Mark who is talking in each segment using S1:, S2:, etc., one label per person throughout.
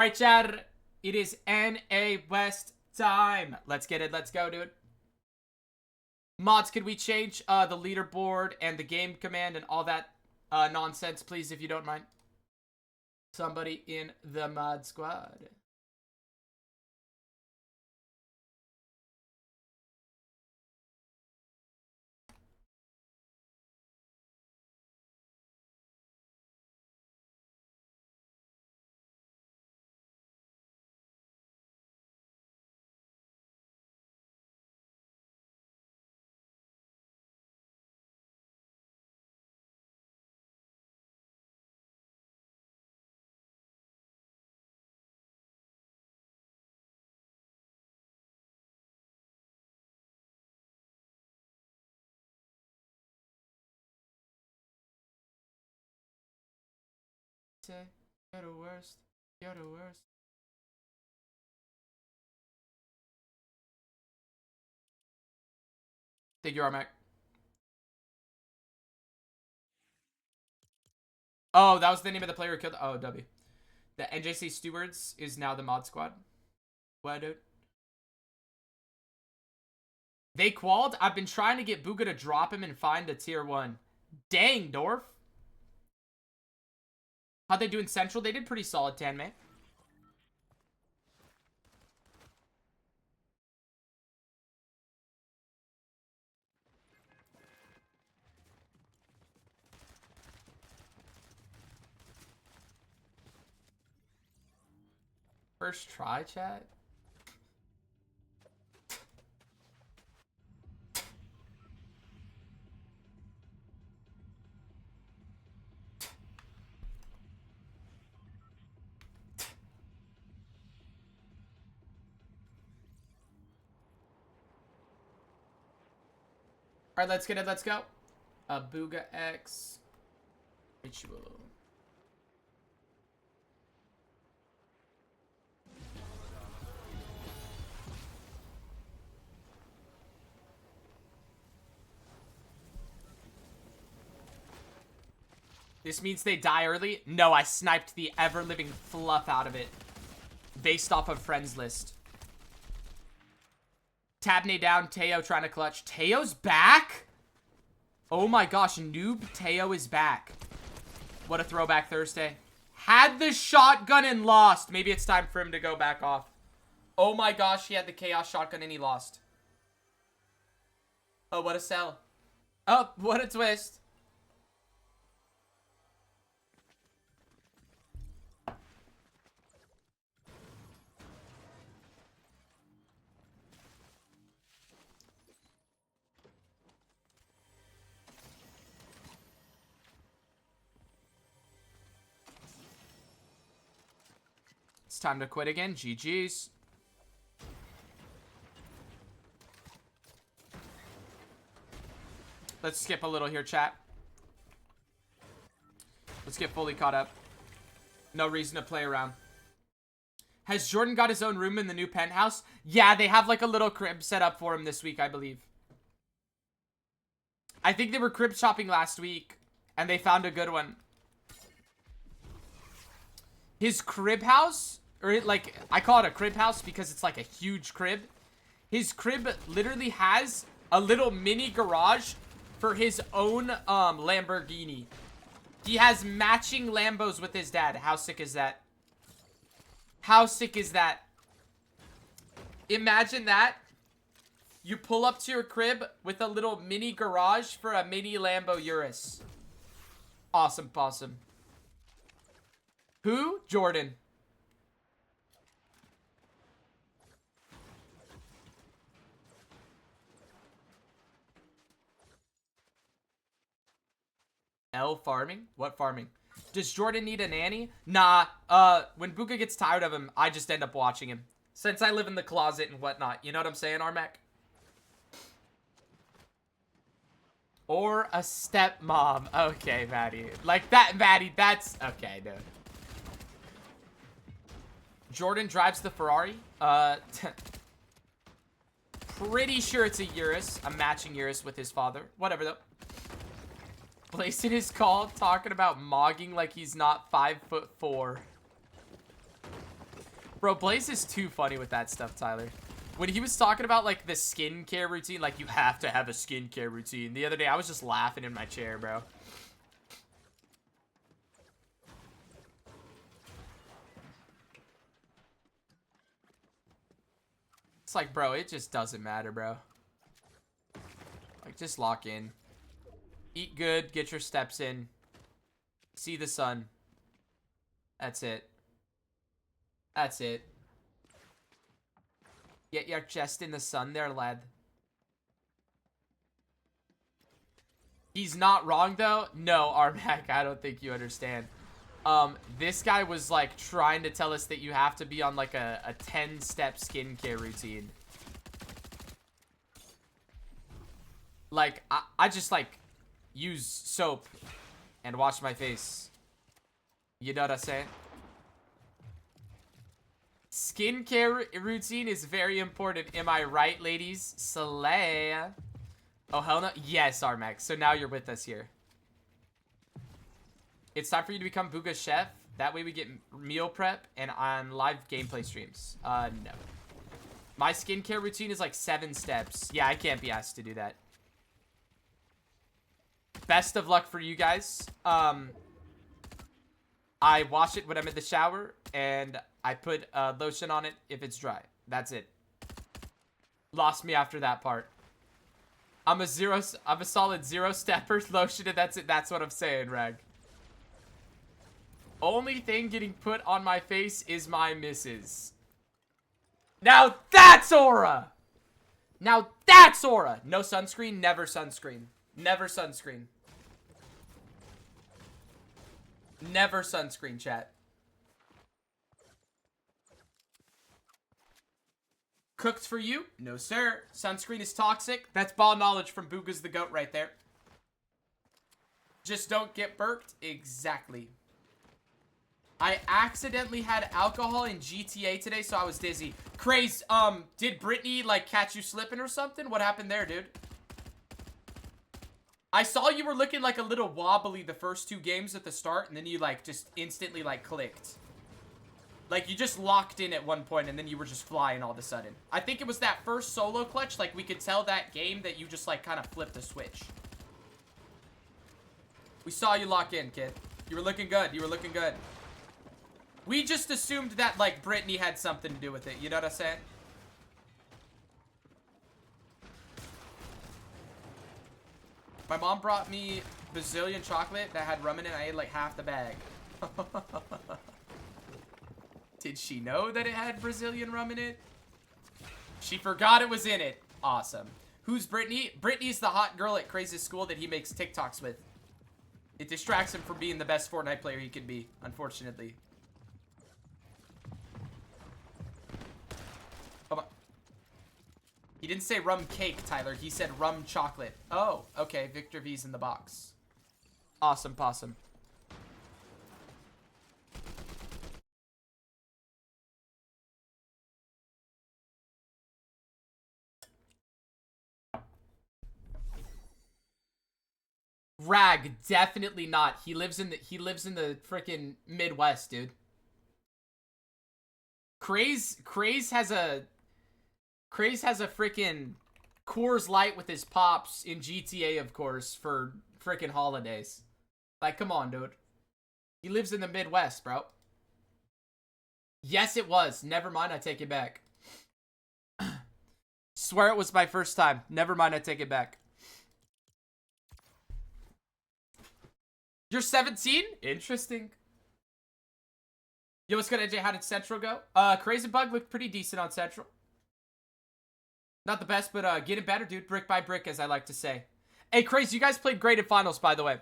S1: All right, Chad. It is NA West time. Let's get it. Let's go, dude. Mods, could we change the leaderboard and the game command and all that nonsense, please, if you don't mind? Somebody in the mod squad. You're the worst. You're the worst. Thank you, Armac. Oh, that was the name of the player who killed. Oh, W. The NJC Stewards is now the mod squad. What, dude? They qualled? I've been trying to get Bugha to drop him and find a tier 1. Dang, Dorf. How'd they do in Central? They did pretty solid, Tanmay. First try, chat? Alright, let's get it. Let's go. Bugha X. Ritual. This means they die early? No, I sniped the ever-living fluff out of it. Based off of friends list. Tabney down, Teo trying to clutch. Teo's back? Oh my gosh, Noob Teo is back. What a throwback Thursday. Had the shotgun and lost. Maybe it's time for him to go back off. Oh my gosh, he had the chaos shotgun and he lost. Oh, what a sell. Oh, what a twist. It's time to quit again. GG's. Let's skip a little here, chat. Let's get fully caught up. No reason to play around. Has Jordan got his own room in the new penthouse? Yeah, they have like a little crib set up for him this week, I believe. I think they were crib shopping last week, and they found a good one. His crib house, or like, I call it a crib house because it's like a huge crib. His crib literally has a little mini garage for his own Lamborghini. He has matching Lambos with his dad. How sick is that? How sick is that? Imagine that. You pull up to your crib with a little mini garage for a mini Lambo Urus. Awesome, awesome. Who? Jordan. L farming? What farming? Does Jordan need a nanny? Nah, when Bugha gets tired of him, I just end up watching him. Since I live in the closet and whatnot. You know what I'm saying, Armac? Or a stepmom. Okay, Maddie. Like that, Maddie, that's... Okay, dude. Jordan drives the Ferrari. Pretty sure it's a Urus. A matching Urus with his father. Whatever, though. Placing his call, talking about mogging like he's not 5'4". Bro, Blaze is too funny with that stuff, Tyler. When he was talking about, like, the skincare routine, like, you have to have a skincare routine. The other day, I was just laughing in my chair, bro. It's like, bro, it just doesn't matter, bro. Like, just lock in. Eat good, get your steps in. See the sun. That's it. That's it. Get your chest in the sun there, lad. He's not wrong, though. No, Armac, I don't think you understand. This guy was, like, trying to tell us that you have to be on, like, a 10-step skincare routine. Like, I just, like, use soap and wash my face. You know what I'm saying? Skincare routine is very important. Am I right, ladies? Slay. Oh, hell no. Yes, Armax. So now you're with us here. It's time for you to become Bugha's chef. That way we get meal prep and on live gameplay streams. No. My skincare routine is like 7 steps. Yeah, I can't be asked to do that. Best of luck for you guys. I wash it when I'm in the shower, and I put lotion on it if it's dry. That's it. Lost me after that part. I'm a solid 0-stepper. Lotion it, that's it. That's what I'm saying, Rag. Only thing getting put on my face is my missus. Now that's aura! Now that's aura! No sunscreen, never sunscreen. Never sunscreen. Never sunscreen, chat. Cooked for you? No, sir. Sunscreen is toxic. That's ball knowledge from Bugha's the goat right there. Just don't get burped. Exactly. I accidentally had alcohol in GTA today, so I was dizzy. Craze, did Brittany, like, catch you slipping or something? What happened there, dude? I saw you were looking like a little wobbly the first 2 games at the start, and then you, like, just instantly, like, clicked. Like, you just locked in at one point, and then you were just flying all of a sudden. I think it was that first solo clutch, like, we could tell that game that you just, like, kind of flipped a switch. We saw you lock in, kid. You were looking good. You were looking good. We just assumed that, like, Brittany had something to do with it. You know what I'm saying? My mom brought me Brazilian chocolate that had rum in it. I ate like half the bag. Did she know that it had Brazilian rum in it? She forgot it was in it. Awesome. Who's Brittany? Brittany's the hot girl at Crazy's school that he makes TikToks with. It distracts him from being the best Fortnite player he could be, unfortunately. Come on. He didn't say rum cake, Tyler. He said rum chocolate. Oh, okay. Victor V's in the box. Awesome, possum. Rag, definitely not. He lives in the freaking Midwest, dude. Craze has a freaking Coors Light with his pops in GTA, of course, for freaking holidays. Like, come on, dude. He lives in the Midwest, bro. Yes, it was. Never mind, I take it back. Swear it was my first time. Never mind, I take it back. You're 17? Interesting. Yo, what's good, AJ? How did Central go? Crazy Bug looked pretty decent on Central. Not the best, but getting better, dude. Brick by brick, as I like to say. Hey, Crazy, you guys played great in finals, by the way.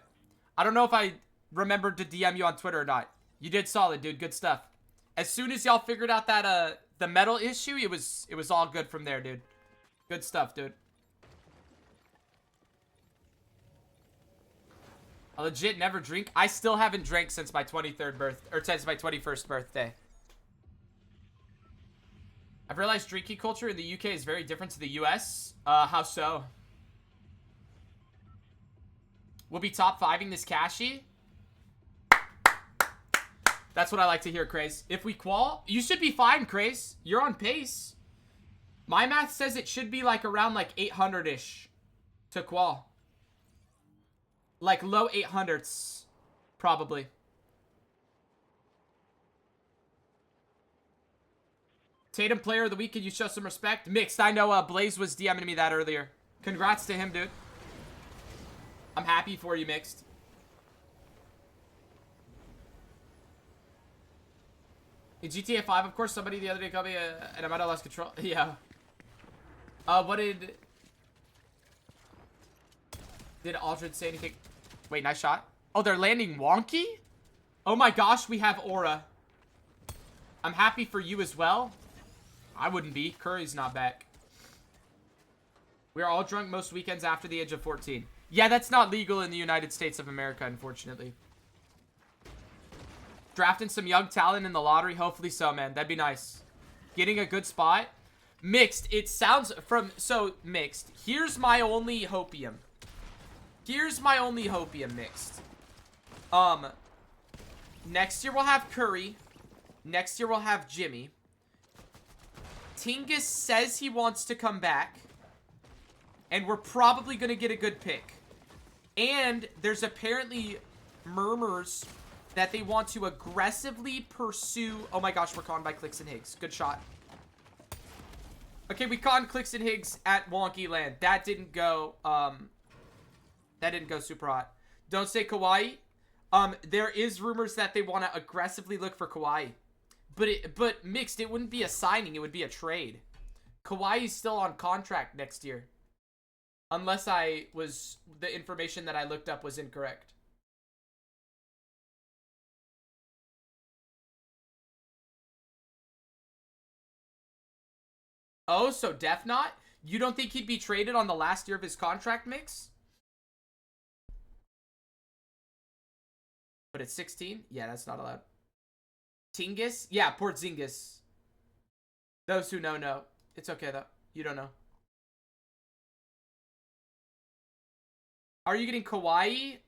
S1: I don't know if I remembered to DM you on Twitter or not. You did solid, dude. Good stuff. As soon as y'all figured out that the medal issue, it was all good from there, dude. Good stuff, dude. I legit never drink. I still haven't drank since my 21st birthday. I've realized drinking culture in the UK is very different to the US. How so? We'll be top 5ing this Kashi. That's what I like to hear, Craze. If we qual, you should be fine, Craze. You're on pace. My math says it should be like around like 800-ish to qual. Like low 800s, probably. Tatum player of the week, can you show some respect? Mixed, I know Blaze was DMing me that earlier. Congrats to him, dude. I'm happy for you, Mixed. In GTA 5, of course, somebody the other day called me and I might have lost control. Yeah. What did Aldred say anything? Wait, nice shot. Oh, they're landing wonky? Oh my gosh, we have Aura. I'm happy for you as well. I wouldn't be. Curry's not back. We're all drunk most weekends after the age of 14. Yeah, that's not legal in the United States of America, unfortunately. Drafting some young talent in the lottery. Hopefully so, man. That'd be nice. Getting a good spot. Mixed. It sounds from... So, Mixed. Here's my only hopium. Here's my only hopium, Mixed. Next year we'll have Curry. Next year we'll have Jimmy. Tingus says he wants to come back. And we're probably going to get a good pick. And there's apparently murmurs that they want to aggressively pursue... Oh my gosh, we're conned by Clicks and Higgs. Good shot. Okay, we conned Clicks and Higgs at Wonky Land. That didn't go, super hot. Don't say Kawhi. There is rumors that they want to aggressively look for Kawhi. But Mixed, it wouldn't be a signing. It would be a trade. Kawhi is still on contract next year. Unless the information that I looked up was incorrect. Oh, so Def not? You don't think he'd be traded on the last year of his contract, Mix? But it's 16? Yeah, that's not allowed. Tingus? Yeah, Porzingis. Those who know. It's okay, though. You don't know. Are you getting Kawhi?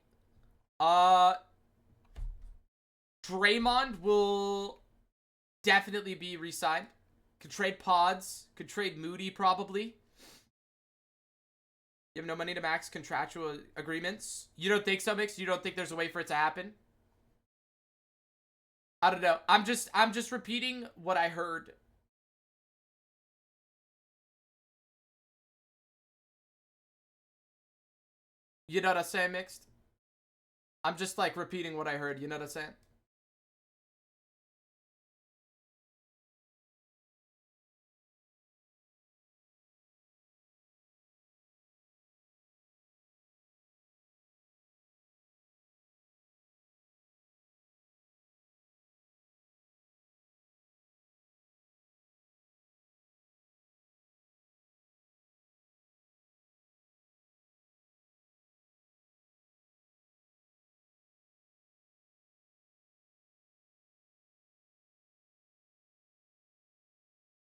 S1: Draymond will definitely be re-signed. Could trade Pods. Could trade Moody, probably. You have no money to max contractual agreements? You don't think so, Mix? You don't think there's a way for it to happen? I don't know. I'm just repeating what I heard. You know what I'm saying, Mixed? I'm just like repeating what I heard. You know what I'm saying?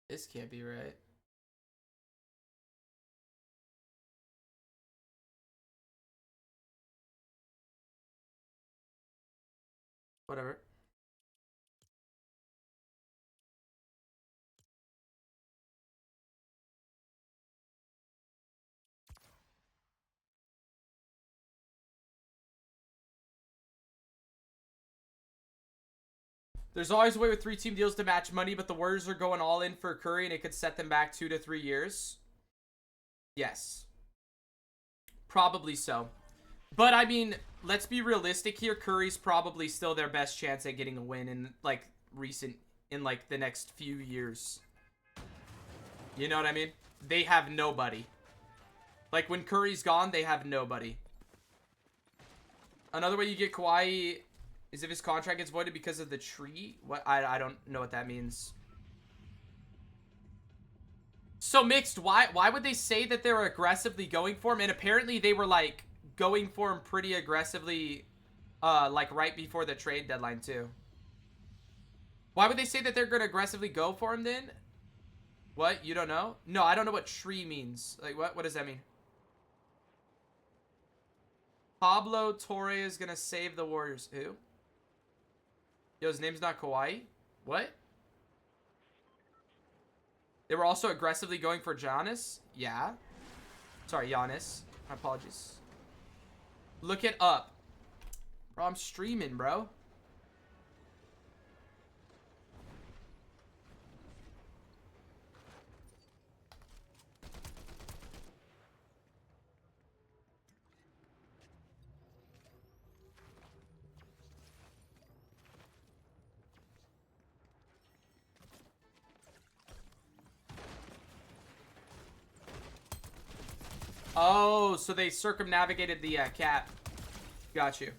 S1: This can't be right. Whatever. There's always a way with 3-team deals to match money, but the Warriors are going all in for Curry, and it could set them back 2 to 3 years. Yes. Probably so. But, I mean, let's be realistic here. Curry's probably still their best chance at getting a win in, like, the next few years. You know what I mean? They have nobody. Like, when Curry's gone, they have nobody. Another way you get Kawhi is if his contract gets voided because of the tree. What? I don't know what that means. So, Mixed, why would they say that they're aggressively going for him? And apparently they were, like, going for him pretty aggressively, like, right before the trade deadline, too. Why would they say that they're going to aggressively go for him, then? What? You don't know? No, I don't know what tree means. Like, what? What does that mean? Pablo Torre is going to save the Warriors. Who? Yo, his name's not Kawaii? What? They were also aggressively going for Giannis? Yeah. Sorry, Giannis. My apologies. Look it up. Bro, I'm streaming, bro. Oh, so they circumnavigated the cat. Got you.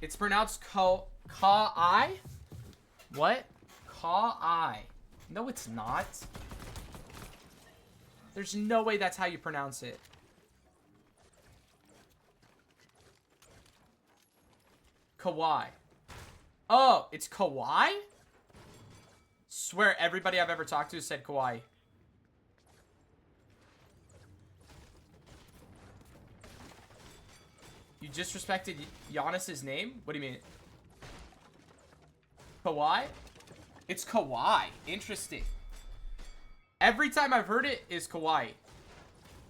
S1: It's pronounced Ka-I? What? Ka-I. No, it's not. There's no way that's how you pronounce it. Kawhi. Oh, it's Kawhi? Swear everybody I've ever talked to said Kawhi. You disrespected Giannis's name? What do you mean? Kawhi? It's Kawhi. Interesting. Every time I've heard it is Kawhi.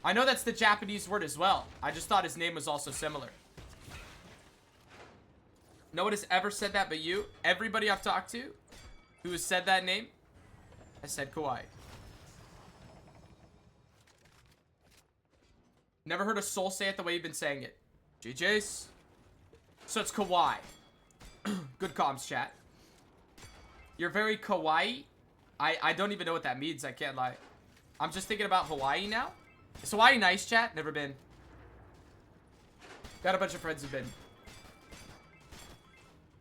S1: I know that's the Japanese word as well. I just thought his name was also similar. No one has ever said that but you. Everybody I've talked to who has said that name has said Kawhi. Never heard a soul say it the way you've been saying it. GJ's. So it's Kawhi. Good comms, chat. You're very kawaii. I don't even know what that means. I can't lie. I'm just thinking about Hawaii now. Is Hawaii nice, chat? Never been. Got a bunch of friends who've been.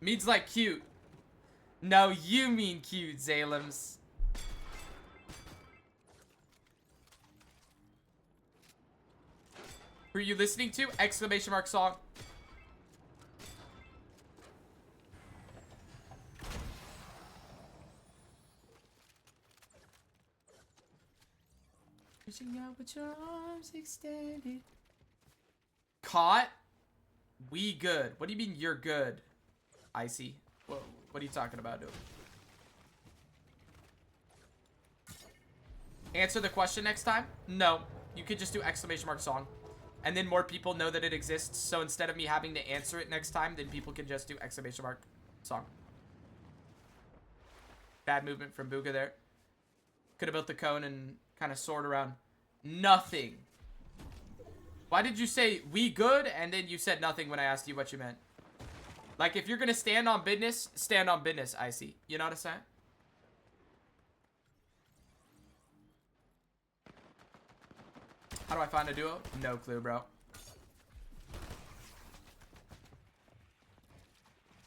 S1: Means like cute. No, you mean cute, Zalems. Who are you listening to? Exclamation mark song. Reaching out with your arms extended. Caught? We good. What do you mean you're good? Icy. Whoa. What are you talking about, dude? Answer the question next time? No. You could just do exclamation mark song. And then more people know that it exists. So instead of me having to answer it next time, then people can just do exclamation mark song. Bad movement from Bugha there. Could have built the cone and kind of soared around. Nothing. Why did you say we good and then you said nothing when I asked you what you meant? Like, if you're going to stand on business, Icy. You know what I'm saying? How do I find a duo? No clue, bro.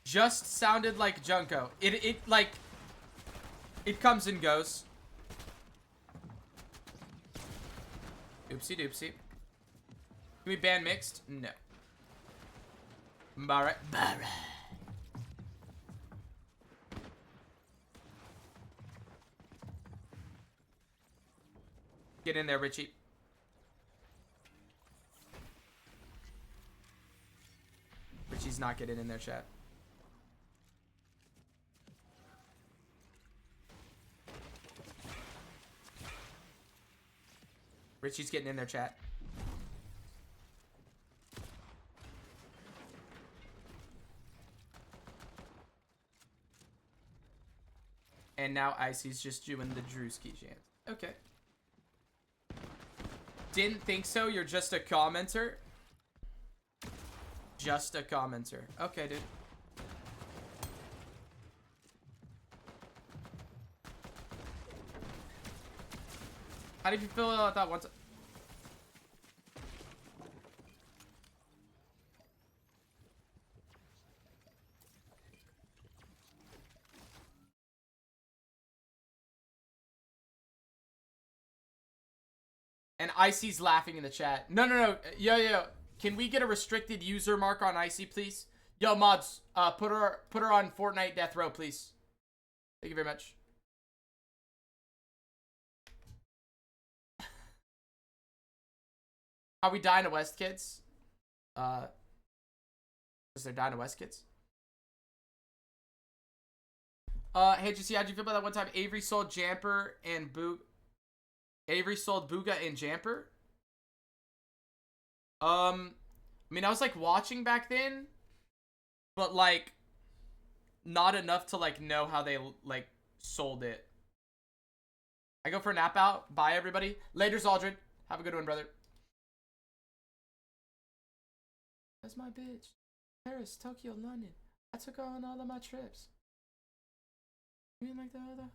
S1: Just sounded like Junko. It comes and goes. Oopsie doopsie. Can we ban mixed? No. Alright. Get in there, Richie. Richie's not getting in there, chat. Richie's getting in there, chat. And now Icy's just doing the Drewski chant. Okay. Didn't think so. You're just a commenter. Just a commenter. Okay, dude. How did you feel about that one time? And Icy's laughing in the chat. No. Yo. Can we get a restricted user mark on Icy, please? Yo, mods, put her on Fortnite death row, please. Thank you very much. Are we dying to West, kids? Because they're Dino West kids. Hey, JC, how'd you feel about that one time Avery sold Jamper and Avery sold Bugha and Jamper? I mean, I was like watching back then, but like not enough to like know how they like sold it. I go for a nap out. Bye, everybody. Later's Aldrin. Have a good one, brother. That's my bitch. Paris, Tokyo, London. I took her on all of my trips. You mean like the other?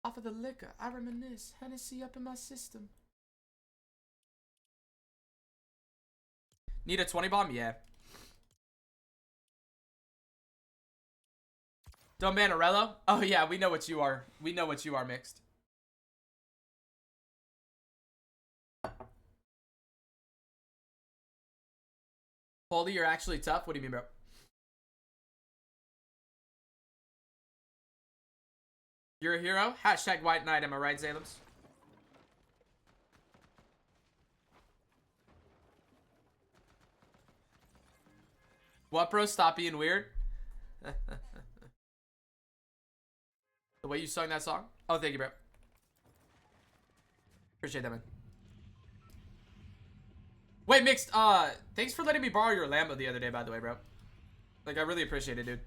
S1: Off of the liquor, I reminisce. Hennessy up in my system. Need a 20 bomb? Yeah. Don Banarello? Oh yeah, we know what you are. We know what you are, Mixed. Holy, you're actually tough? What do you mean, bro? You're a hero? Hashtag white knight, am I right, Zalems? What, bro? Stop being weird? The way you sung that song? Oh, thank you, bro. Appreciate that, man. Wait, Mixed, thanks for letting me borrow your Lambo the other day, by the way, bro. Like, I really appreciate it, dude.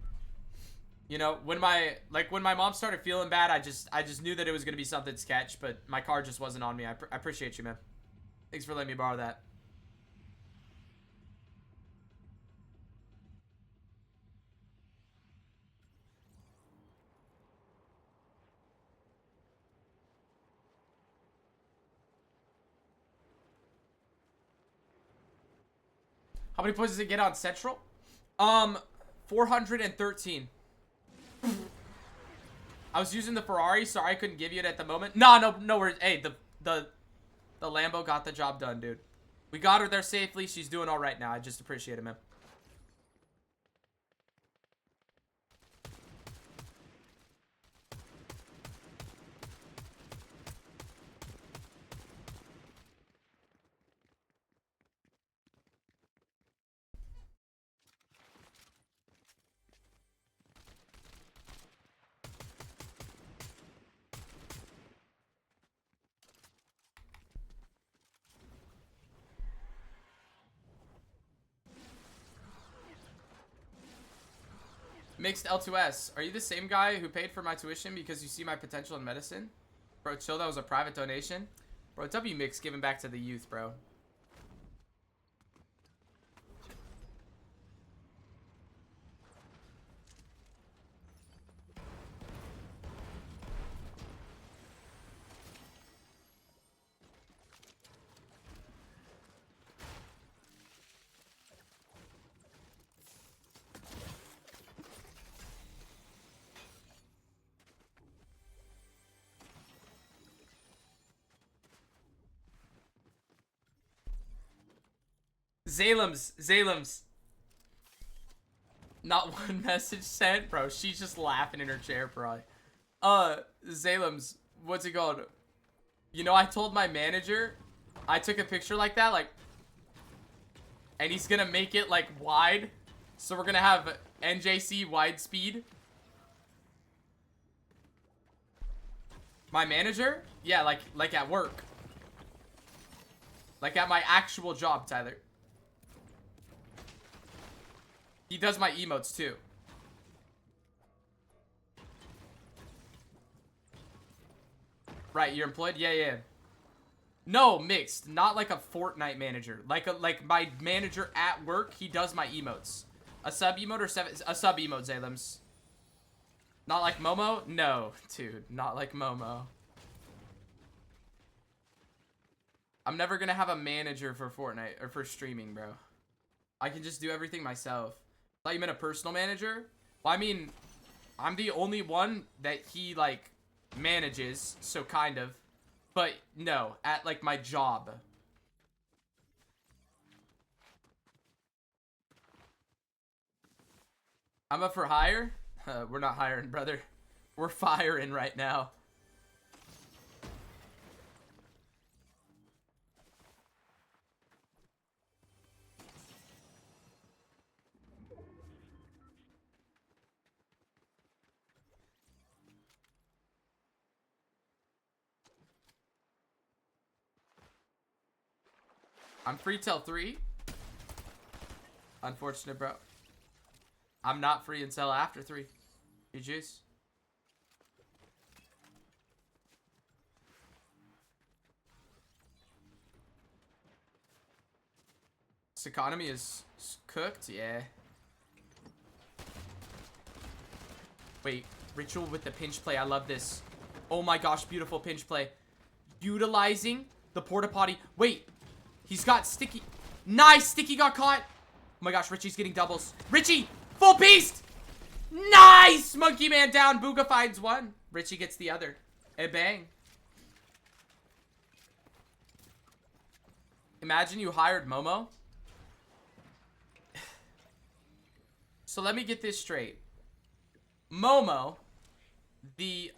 S1: You know, when my mom started feeling bad, I just knew that it was gonna be something sketch, but my car just wasn't on me. I appreciate you, man. Thanks for letting me borrow that. How many points does it get on Central? 413. I was using the Ferrari, so I couldn't give you it at the moment. No worries. Hey, the Lambo got the job done, dude. We got her there safely. She's doing all right now. I just appreciate it, man. Mixed L2S. Are you the same guy who paid for my tuition because you see my potential in medicine? Bro, chill, that was a private donation. Bro, W Mix giving back to the youth, bro. Zalems. Not one message sent, bro. She's just laughing in her chair, probably. Zalems, what's it called? You know, I told my manager, I took a picture like that, like, and he's gonna make it, like, wide. So we're gonna have NJC wide speed. My manager? Yeah, like at work. Like at my actual job, Tyler. He does my emotes too. Right, you're employed? Yeah. No, Mixed. Not like a Fortnite manager. Like my manager at work, he does my emotes. A sub emote or a sub emote, Zalems. Not like Momo? No, dude. Not like Momo. I'm never gonna have a manager for Fortnite or for streaming, bro. I can just do everything myself. Thought you meant a personal manager? Well, I mean, I'm the only one that he, like, manages, so kind of. But, no, at, like, my job. I'm up for hire? We're not hiring, brother. We're firing right now. I'm free till 3. Unfortunate, bro. I'm not free until after 3. GG's. This economy is cooked, yeah. Wait, Ritual with the pinch play. I love this. Oh my gosh, beautiful pinch play. Utilizing the porta potty. Wait, he's got Sticky. Nice, Sticky got caught. Oh my gosh, Richie's getting doubles. Richie, full beast. Nice, Monkey Man down. Bugha finds one. Richie gets the other. And bang. Imagine you hired Momo. So let me get this straight. Momo, the,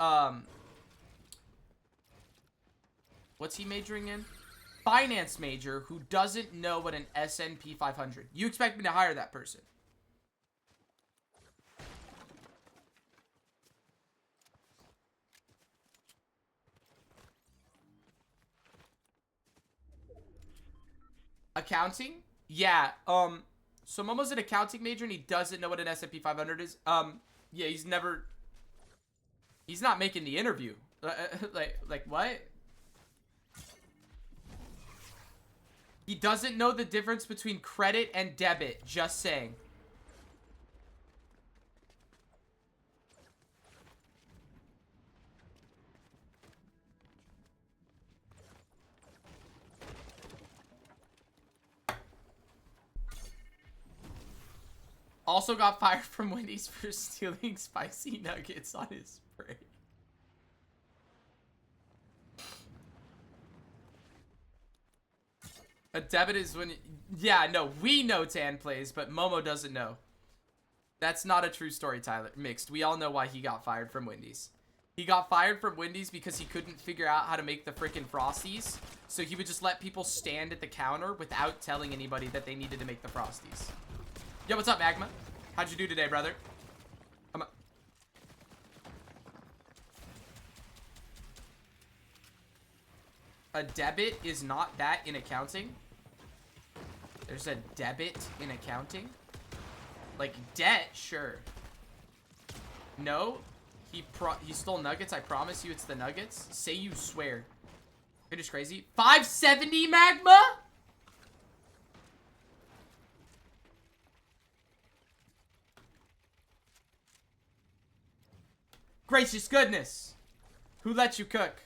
S1: what's he majoring in? Finance major who doesn't know what an S&P 500. You expect me to hire that person? Accounting? Yeah, so Momo's an accounting major and he doesn't know what an S&P 500 is. Yeah, he's not making the interview. Like what? He doesn't know the difference between credit and debit, just saying. Also got fired from Wendy's for stealing spicy nuggets on his break. A debit is when... Yeah, no, we know Tan plays, but Momo doesn't know. That's not a true story, Tyler. Mixed. We all know why he got fired from Wendy's. He got fired from Wendy's because he couldn't figure out how to make the freaking Frosties. So he would just let people stand at the counter without telling anybody that they needed to make the Frosties. Yo, what's up, Magma? How'd you do today, brother? A debit is not that in accounting. There's a debit in accounting. Like debt, sure. No, he stole nuggets. I promise you it's the nuggets. Say you swear. It is crazy. 570 Magma? Gracious goodness. Who let you cook?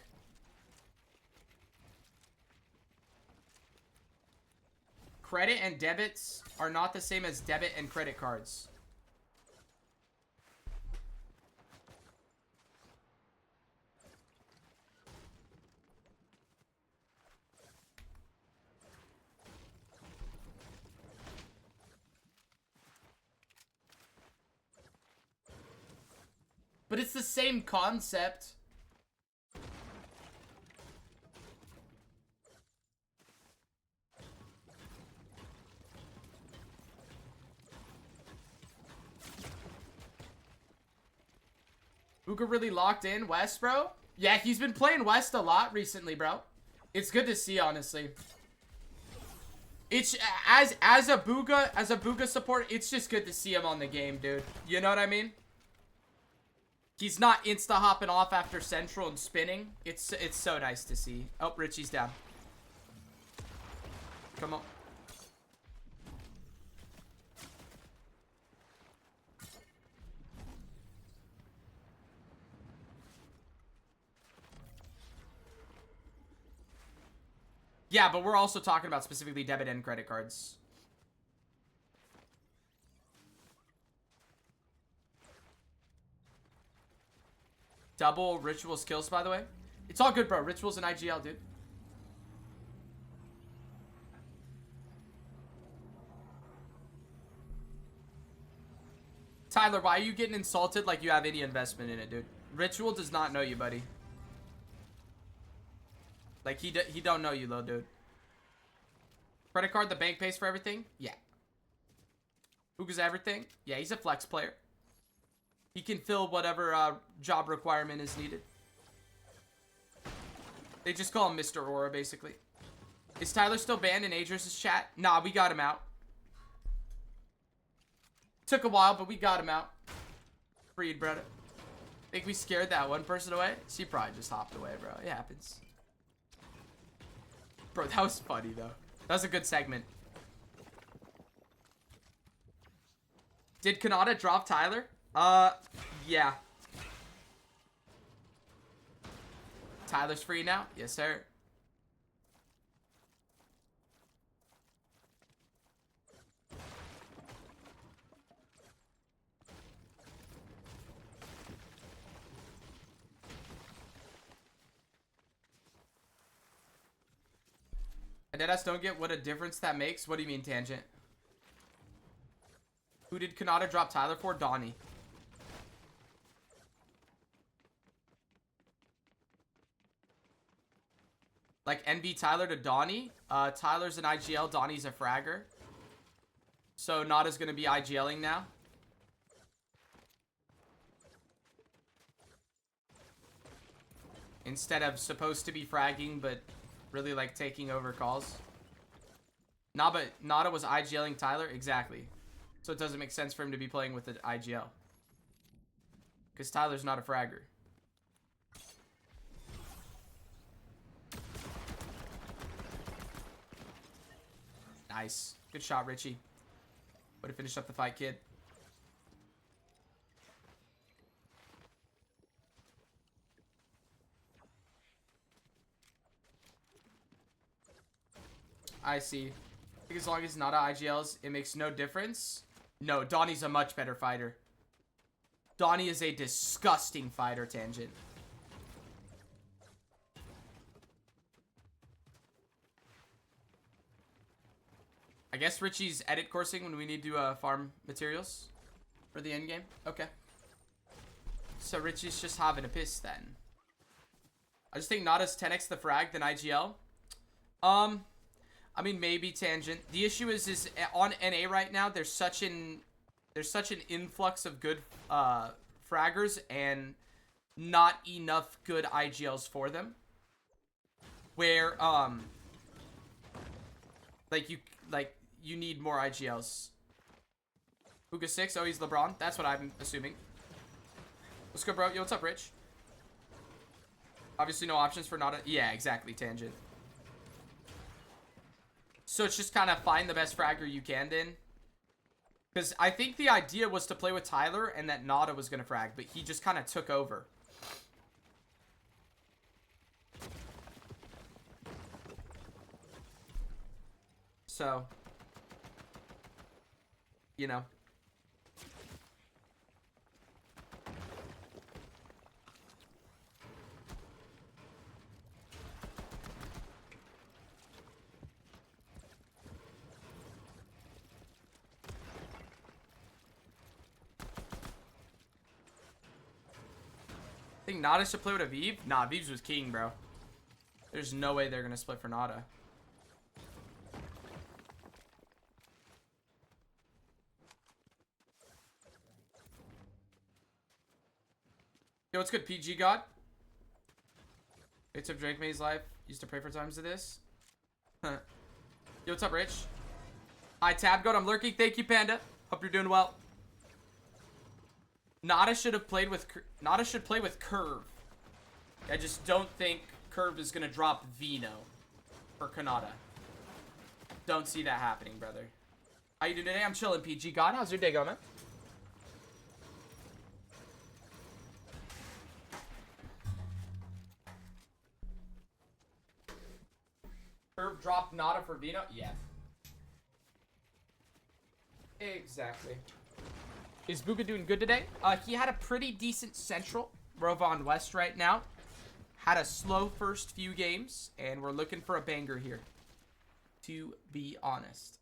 S1: Credit and debits are not the same as debit and credit cards. But it's the same concept. Bugha really locked in West, bro? Yeah, he's been playing West a lot recently, bro. It's good to see, honestly. It's as a Bugha support, it's just good to see him on the game, dude. You know what I mean? He's not insta hopping off after Central and spinning. It's so nice to see. Oh, Richie's down. Come on. Yeah, but we're also talking about specifically debit and credit cards. Double Ritual skills, by the way. It's all good, bro. Ritual's an IGL, dude. Tyler, why are you getting insulted like you have any investment in it, dude? Ritual does not know you, buddy. Like, he don't know you, little dude. Credit card, the bank pays for everything? Yeah. Bugha's everything? Yeah, he's a flex player. He can fill whatever job requirement is needed. They just call him Mr. Aura, basically. Is Tyler still banned in Adris' chat? Nah, we got him out. Took a while, but we got him out. Freed, brother. Think we scared that one person away? She probably just hopped away, bro. It happens. Bro, that was funny, though. That was a good segment. Did Kanata drop Tyler? Yeah. Tyler's free now? Yes, sir. I deadass don't get what a difference that makes. What do you mean, Tangent? Who did Kanata drop Tyler for? Donnie. Like NB Tyler to Donnie. Tyler's an IGL. Donnie's a fragger. So Nada's going to be IGLing now. Instead of supposed to be fragging, but really like taking over calls. Nah, but Nada was IGLing Tyler. Exactly. So it doesn't make sense for him to be playing with the IGL. Because Tyler's not a fragger. Nice. Good shot, Richie. Way to finish up the fight, kid. I see. I think as long as not IGLs, it makes no difference. No, Donnie's a much better fighter. Donnie is a disgusting fighter, Tangent. I guess Richie's edit coursing when we need to farm materials for the end game. Okay. So Richie's just having a piss then. I just think Nada's 10x the frag than IGL. I mean, maybe, Tangent. The issue is on NA right now, there's such an influx of good fraggers and not enough good IGLs for them. Where you need more IGLs. Bugha 6, oh, he's LeBron. That's what I'm assuming. Let's go, bro. Yo, what's up, Rich? Obviously no options for Nada. Yeah, exactly, Tangent. So it's just kind of find the best fragger you can then. Because I think the idea was to play with Tyler and that Nada was going to frag, but he just kind of took over. So, you know. I think Nada should play with Aviv? Nah, Aviv's was king, bro. There's no way they're going to split for Nada. Yo, what's good, PG God? It's up Drake May's life. Used to pray for times of this. Yo, what's up, Rich? Hi, Tab God. I'm lurking. Thank you, Panda. Hope you're doing well. Nada should have played with... Nada should play with Curve. I just don't think Curve is going to drop Vino for Kanata. Don't see that happening, brother. How you doing today? I'm chilling, PG God. How's your day going, man? Curve dropped Nada for Vino? Yeah. Exactly. Is Bugha doing good today? He had a pretty decent Central. Rovan West right now. Had a slow first few games, and we're looking for a banger here, to be honest.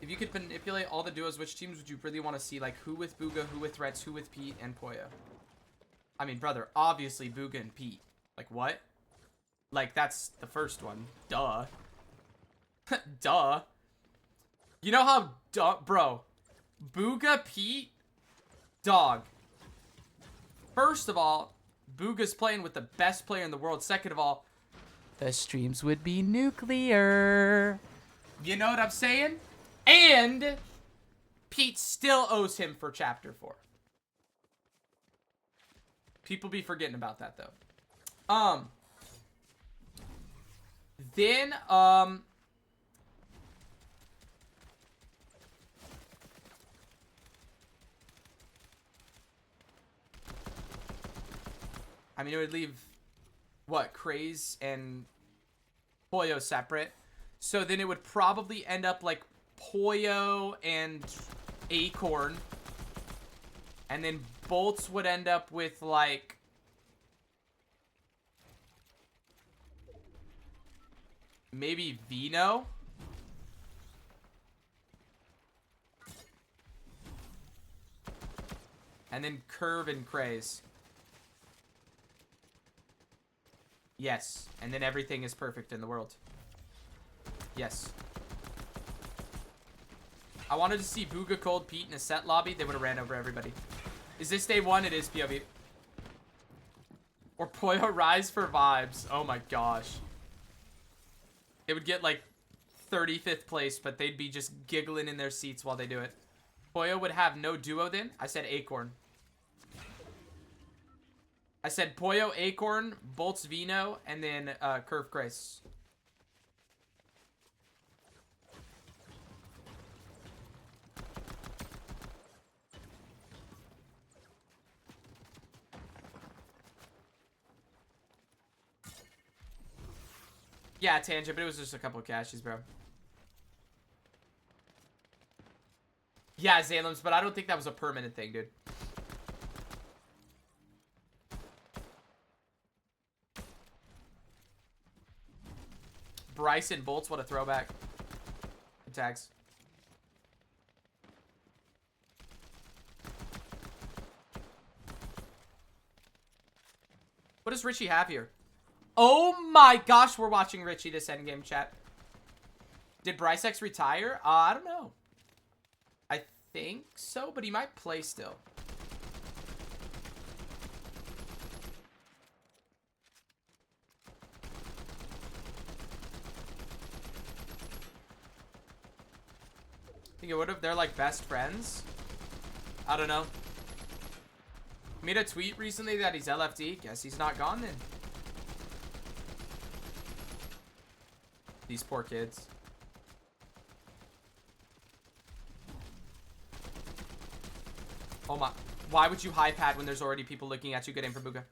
S1: If you could manipulate all the duos, which teams would you really want to see? Like, who with Bugha, who with Threats, who with Pete, and Poya? I mean, brother, obviously Bugha and Pete. Like, what? Like, that's the first one. Duh. Duh. You know how bro, Bugha, Pete, dog. First of all, Bugha's playing with the best player in the world. Second of all, the streams would be nuclear. You know what I'm saying? And Pete still owes him for chapter 4. People be forgetting about that though. Then I mean, it would leave, what, Craze and Poyo separate. So then it would probably end up like Poyo and Acorn. And then Bolts would end up with like... maybe Vino? And then Curve and Craze. Yes, and then everything is perfect in the world. Yes. I wanted to see Bugha Cold Pete in a set lobby. They would have ran over everybody. Is this day 1? It is, POV. Or Poyo Rise for vibes. Oh my gosh. It would get like 35th place, but they'd be just giggling in their seats while they do it. Poyo would have no duo then. I said Acorn. I said Poyo, Acorn, Bolts, Vino, and then Curve Grace. Yeah, Tangent, but it was just a couple of cashies, bro. Yeah, Zalems, but I don't think that was a permanent thing, dude. Bryson Bolts, what a throwback. Good tags. What does Richie have here? Oh my gosh, we're watching Richie this endgame, chat. Did Bryce X retire? I don't know. I think so, but he might play still. Think it would have. They're like best friends. I don't know. Made a tweet recently that he's LFD. Guess he's not gone then. These poor kids. Oh my. Why would you high pad when there's already people looking at you? Good aim for Bugha.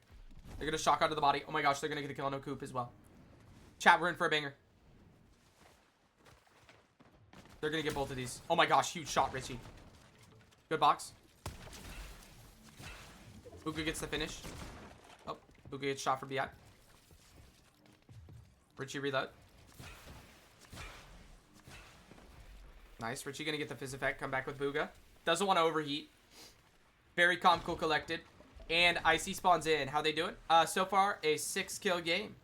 S1: They're gonna shock onto the body. Oh my gosh, they're gonna get a kill on Coop as well. Chat, we're in for a banger. They're gonna get both of these. Oh my gosh, huge shot, Richie. Good box. Bugha gets the finish. Oh, Bugha gets shot from behind. Richie reload. Nice. Richie gonna get the fizz effect. Come back with Bugha. Doesn't want to overheat. Very calm, cool, collected. And Icy spawns in. How they doing? So far, a 6-kill game.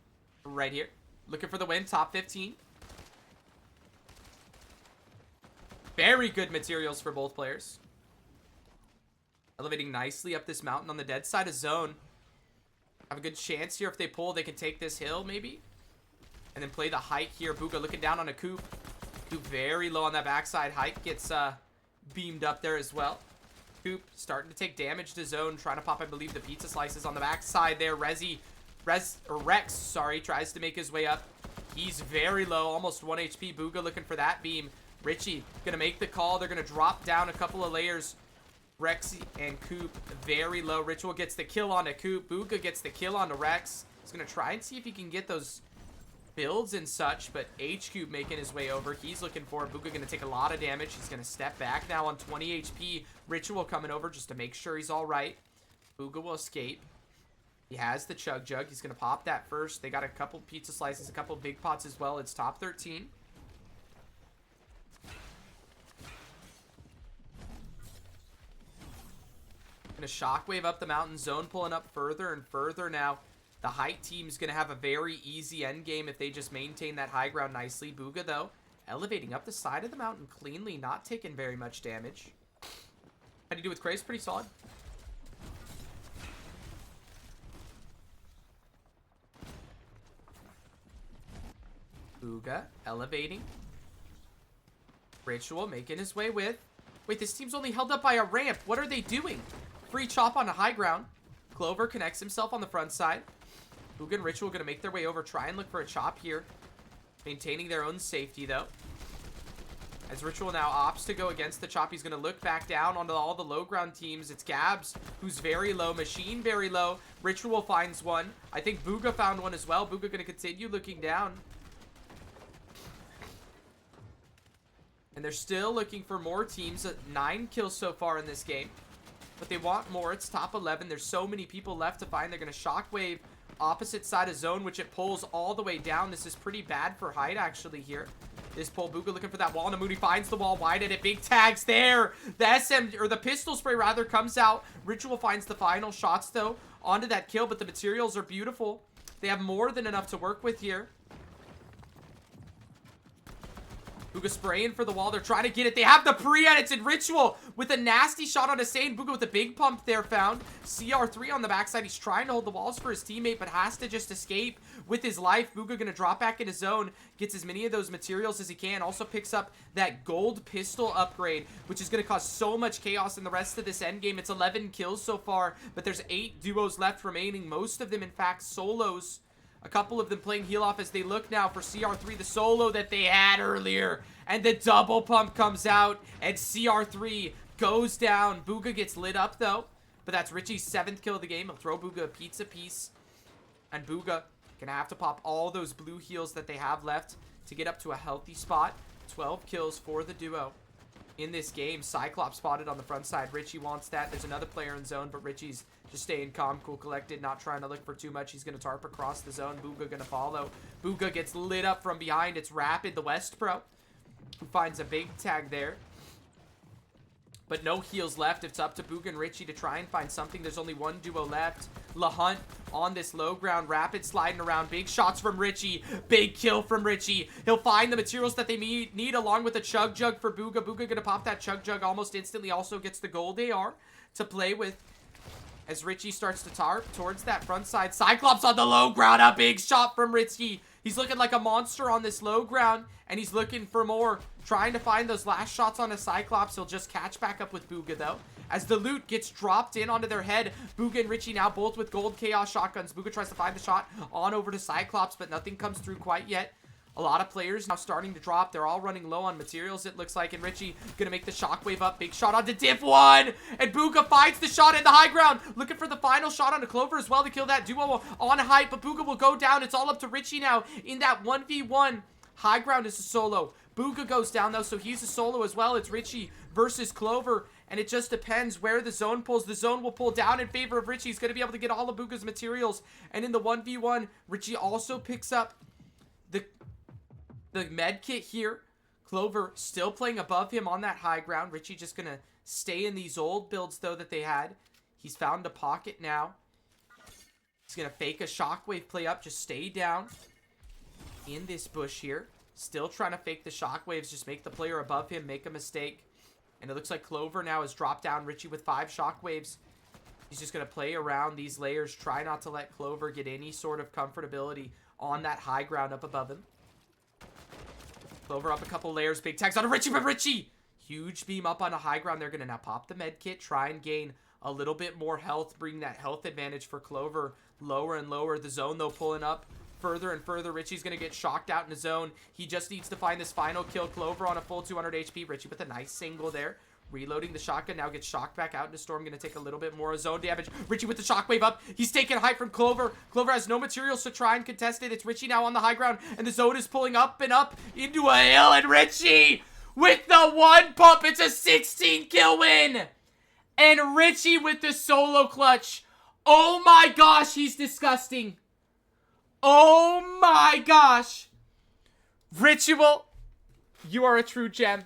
S1: Right here. Looking for the win. Top 15. Very good materials for both players. Elevating nicely up this mountain on the dead side of zone. Have a good chance here. If they pull, they can take this hill, maybe. And then play the hike here. Bugha looking down on a Coop. Coop very low on that backside. Hike gets beamed up there as well. Coop starting to take damage to zone. Trying to pop, I believe, the pizza slices on the backside there. Rex, sorry, tries to make his way up. He's very low. Almost 1 HP. Bugha looking for that beam. Richie gonna make the call. They're gonna drop down a couple of layers. Rexy and Coop very low. Ritual gets the kill onto Coop. Bugha gets the kill onto Rex. He's gonna try and see if he can get those builds and such, but H-Cube making his way over. He's looking for it. Bugha gonna take a lot of damage. He's gonna step back now on 20 HP. Ritual coming over just to make sure he's all right. Bugha will escape. He has the Chug Jug. He's gonna pop that first. They got a couple pizza slices, a couple big pots as well. It's top 13. Gonna shockwave up the mountain. Zone pulling up further and further now. The height team's gonna have a very easy end game if they just maintain that high ground nicely. Bugha, though, elevating up the side of the mountain cleanly, not taking very much damage. How do you do with Craze? Pretty solid. Bugha elevating. Ritual making his way with. Wait, this team's only held up by a ramp. What are they doing? Free chop on the high ground. Clover connects himself on the front side. Bugha and Ritual going to make their way over. Try and look for a chop here. Maintaining their own safety, though. As Ritual now opts to go against the chop, he's going to look back down onto all the low ground teams. It's Gabs, who's very low. Machine, very low. Ritual finds one. I think Bugha found one as well. Bugha going to continue looking down. And they're still looking for more teams. 9 kills so far in this game. But they want more. It's top 11. There's so many people left to find. They're going to shockwave opposite side of zone, which it pulls all the way down. This is pretty bad for height, actually, here. This pull, Bugha looking for that wall. Namudi finds the wall wide at it. Big tags there. The SM, or the pistol spray, rather, comes out. Ritual finds the final shots, though, onto that kill. But the materials are beautiful. They have more than enough to work with here. Bugha spraying for the wall. They're trying to get it. They have the pre-edits in Ritual with a nasty shot on Hussein. Bugha with a big pump there found. CR3 on the backside. He's trying to hold the walls for his teammate, but has to just escape with his life. Bugha going to drop back in his zone. Gets as many of those materials as he can. Also picks up that gold pistol upgrade, which is going to cause so much chaos in the rest of this endgame. It's 11 kills so far, but there's 8 duos left remaining. Most of them, in fact, solos. A couple of them playing heal off as they look now for CR3, the solo that they had earlier. And the double pump comes out, and CR3 goes down. Bugha gets lit up, though. But that's Richie's 7th kill of the game. He'll throw Bugha a pizza piece. And Bugha gonna have to pop all those blue heals that they have left to get up to a healthy spot. 12 kills for the duo in this game. Cyclops spotted on the front side. Richie wants that. There's another player in zone, but Richie's just staying calm, cool, collected, not trying to look for too much. He's going to tarp across the zone. Bugha going to follow. Bugha gets lit up from behind. It's Rapid, the West Pro, who finds a big tag there. But no heals left. It's up to Bugha and Richie to try and find something. There's only one duo left. LaHunt on this low ground. Rapid sliding around. Big shots from Richie. Big kill from Richie. He'll find the materials that they need along with a chug jug for Bugha. Bugha going to pop that chug jug almost instantly. Also gets the gold AR to play with as Richie starts to tarp towards that front side. Cyclops on the low ground. A big shot from Richie. He's looking like a monster on this low ground, and he's looking for more. Trying to find those last shots on a Cyclops. He'll just catch back up with Bugha, though. As the loot gets dropped in onto their head, Bugha and Richie now both with gold chaos shotguns. Bugha tries to find the shot on over to Cyclops, but nothing comes through quite yet. A lot of players now starting to drop. They're all running low on materials, it looks like. And Richie gonna make the shockwave up. Big shot onto Diff 1. And Bugha finds the shot in the high ground. Looking for the final shot onto Clover as well to kill that duo on height. But Bugha will go down. It's all up to Richie now in that 1v1. High ground is a solo. Bugha goes down, though, so he's a solo as well. It's Richie versus Clover. And it just depends where the zone pulls. The zone will pull down in favor of Richie. He's going to be able to get all of Bugha's materials. And in the 1v1, Richie also picks up the med kit here. Clover still playing above him on that high ground. Richie just going to stay in these old builds, though, that they had. He's found a pocket now. He's going to fake a shockwave play up. Just stay down in this bush here. Still trying to fake the shockwaves. Just make the player above him make a mistake. And it looks like Clover now has dropped down Richie with 5 shockwaves. He's just going to play around these layers. Try not to let Clover get any sort of comfortability on that high ground up above him. Clover up a couple layers. Big tags on Richie, but Richie! Huge beam up on a high ground. They're going to now pop the med kit. Try and gain a little bit more health. Bring that health advantage for Clover lower and lower. The zone, though, pulling up further and further. Richie's going to get shocked out in the zone. He just needs to find this final kill. Clover on a full 200 HP. Richie with a nice single there. Reloading the shotgun. Now gets shocked back out into Storm. Going to take a little bit more zone damage. Richie with the shockwave up. He's taking height from Clover. Clover has no materials to try and contest it. It's Richie now on the high ground. And the zone is pulling up and up into a hill. And Richie with the 1 pump. It's a 16 kill win. And Richie with the solo clutch. Oh my gosh, he's disgusting. Oh my gosh. Ritual, you are a true gem.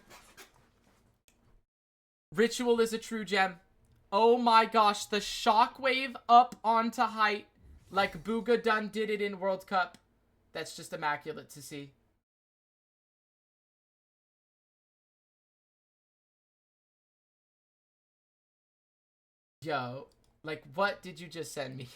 S1: Ritual is a true gem. Oh my gosh, the shockwave up onto height like Bugha done did it in World Cup. That's just immaculate to see. Yo, like what did you just send me?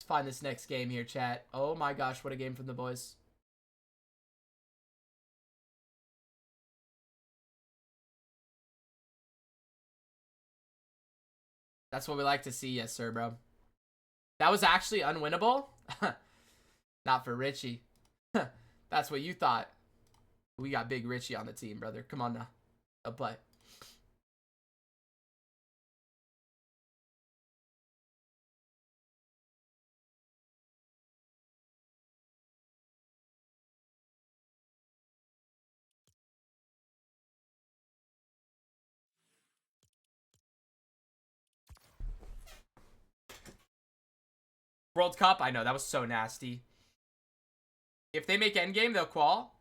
S1: find this next game here, chat. Oh my gosh, what a game from the boys. That's what we like to see, yes sir, bro. That was actually unwinnable? Not for Richie. That's what you thought. We got big Richie on the team, brother. Come on now. I'll play. World Cup? I know, that was so nasty. If they make endgame, they'll qual.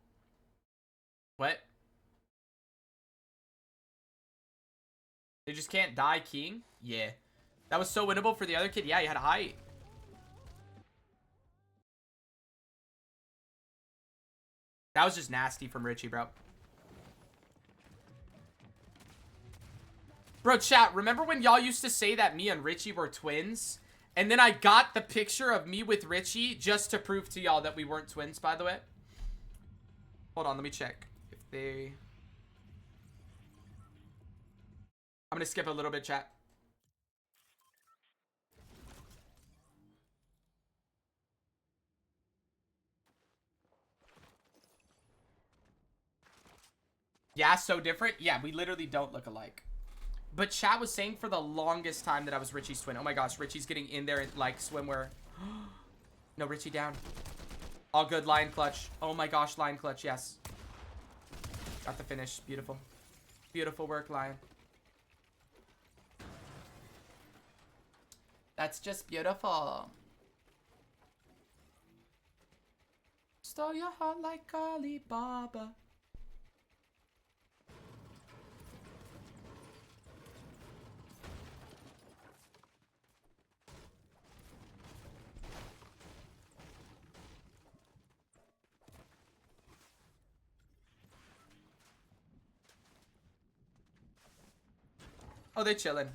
S1: What? They just can't die king? Yeah. That was so winnable for the other kid. Yeah, he had a height. That was just nasty from Richie, bro. Bro, chat, remember when y'all used to say that me and Richie were twins? And then I got the picture of me with Richie just to prove to y'all that we weren't twins, by the way. Hold on, let me check. If they... I'm gonna skip a little bit, chat. Yeah, so different. Yeah, we literally don't look alike. But chat was saying for the longest time that I was Richie's twin. Oh my gosh, Richie's getting in there and like swimwear. No, Richie down. All good, lion clutch. Oh my gosh, lion clutch, yes. Got the finish. Beautiful. Beautiful work, lion. That's just beautiful. Stole your heart like Alibaba. Oh, they chilling.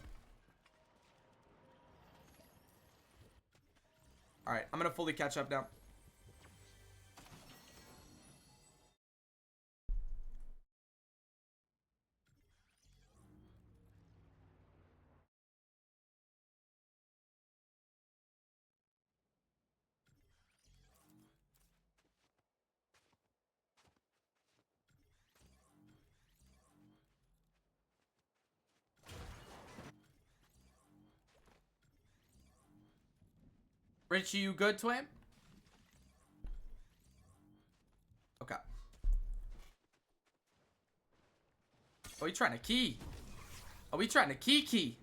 S1: Alright, I'm gonna fully catch up now. Richie, you good, twin? Okay. Oh, we trying to key. Oh, we trying to key.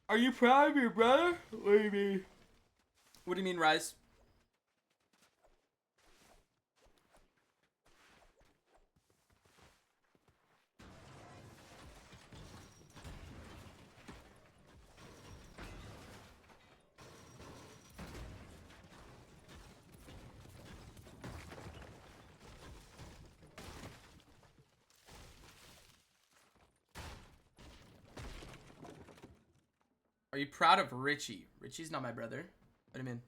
S1: Are you proud of your brother? What do you mean? What do you mean, Rise? Are you proud of Richie? Richie's not my brother. What do you mean?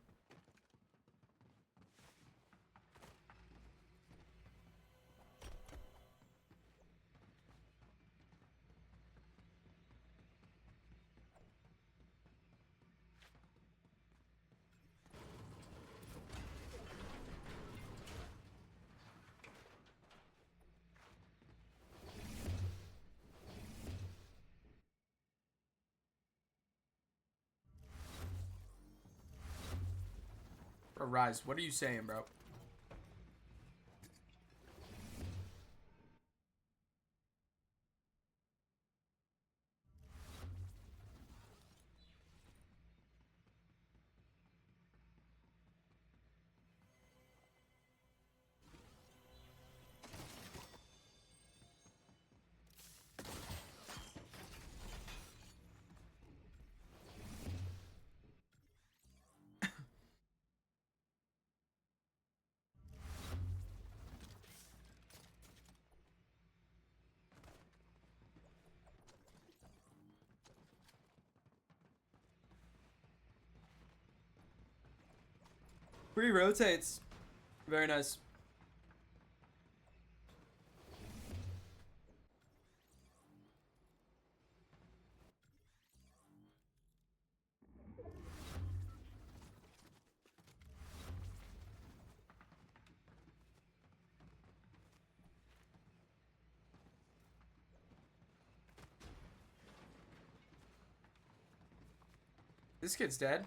S1: Bro, Rise, what are you saying, bro?
S2: Free rotates. Very nice.
S1: This kid's dead.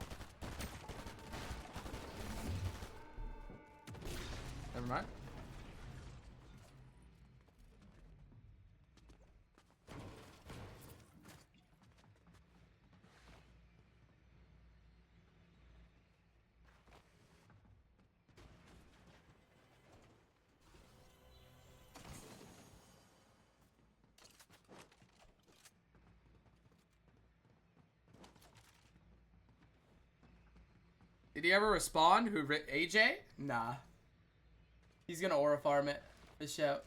S1: Never mind. Did he ever respond? Who, AJ?
S2: Nah. He's gonna aura farm it. For sure.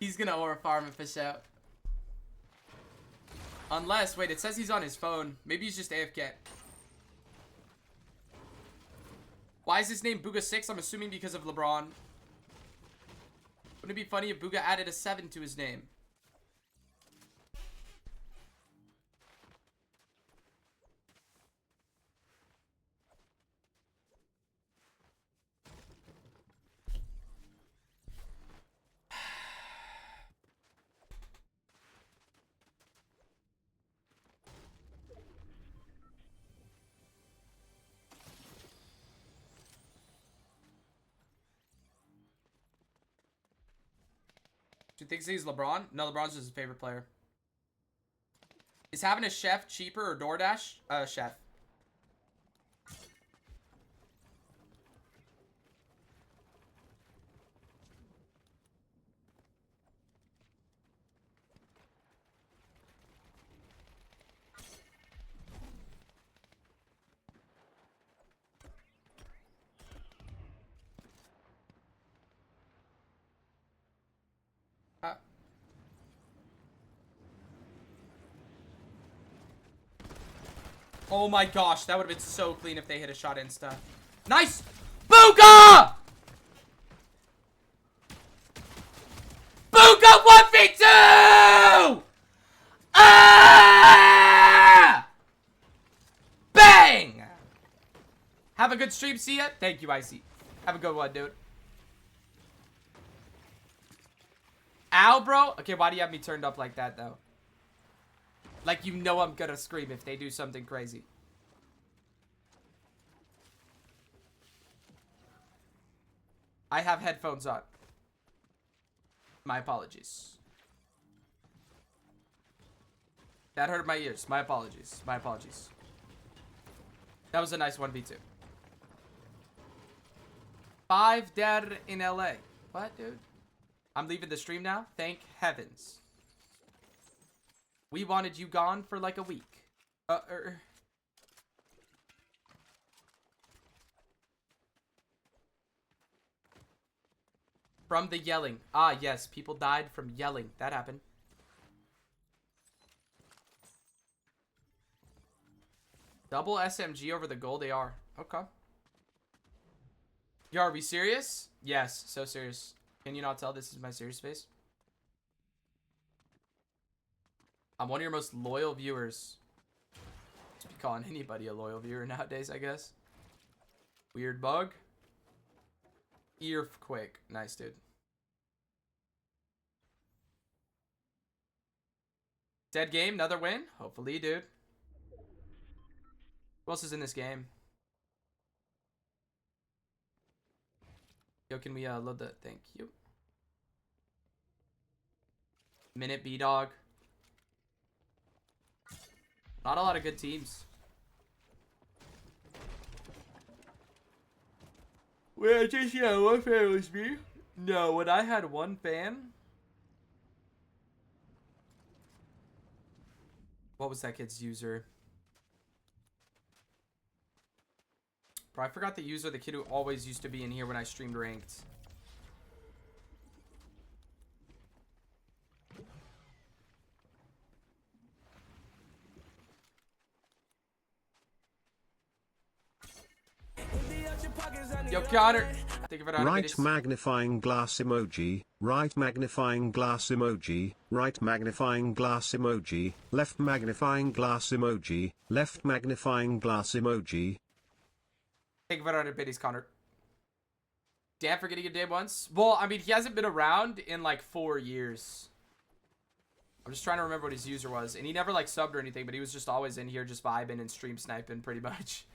S2: He's gonna aura farm it for sure.
S1: Unless, wait, it says he's on his phone. Maybe he's just AFK. Why is his name Bugha 6? I'm assuming because of LeBron. Wouldn't it be funny if Bugha added a 7 to his name? Do you think he's LeBron? No, LeBron's just his favorite player. Is having a chef cheaper or DoorDash? Chef. Oh my gosh, that would have been so clean if they hit a shot insta. Nice! Bugha! Bugha 1v2! Ah! Bang! Have a good stream, see ya. Thank you, Icy. Have a good one, dude. Ow, bro? Okay, why do you have me turned up like that, though? Like, you know I'm gonna scream if they do something crazy. I have headphones on. My apologies. That hurt my ears. My apologies. My apologies. That was a nice 1v2. 5 dead in LA. What, dude? I'm leaving the stream now? Thank heavens. We wanted you gone for like a week. From the yelling. Ah, yes. People died from yelling. That happened. Double SMG over the gold AR. Okay. Yo, are we serious? Yes, so serious. Can you not tell this is my serious face? I'm one of your most loyal viewers. Just be calling anybody a loyal viewer nowadays, I guess. Weird bug. Earthquake. Nice, dude. Dead game, another win? Hopefully, dude. Who else is in this game? Yo, can we load the... Thank you. Minute B-Dog. Not a lot of good teams. Wait, I just had one fan was me? No, when I had one fan... What was that kid's user? Bro, I forgot the user, the kid who always used to be in here when I streamed ranked. Yo, Connor. Thank you for the
S3: Right magnifying glass emoji, right magnifying glass emoji, right magnifying glass emoji, left magnifying glass emoji, left magnifying glass emoji.
S1: Thank you for 100 biddies, Connor. Damn for getting a day once. Well, I mean, he hasn't been around in like 4 years. I'm just trying to remember what his user was. And he never like subbed or anything, but he was just always in here just vibing and stream sniping pretty much.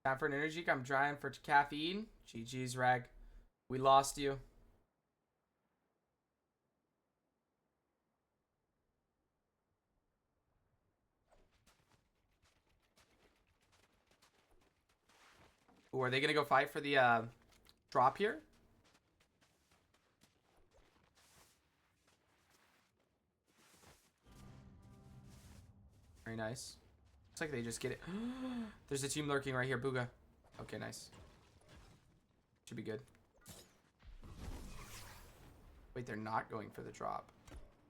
S1: Time for an energy. I'm trying for caffeine. GG's, Rag. We lost you. Ooh, are they gonna go fight for the drop here? Very nice. Looks like they just get it. There's a team lurking right here, Bugha. Okay, nice. Should be good. Wait, they're not going for the drop.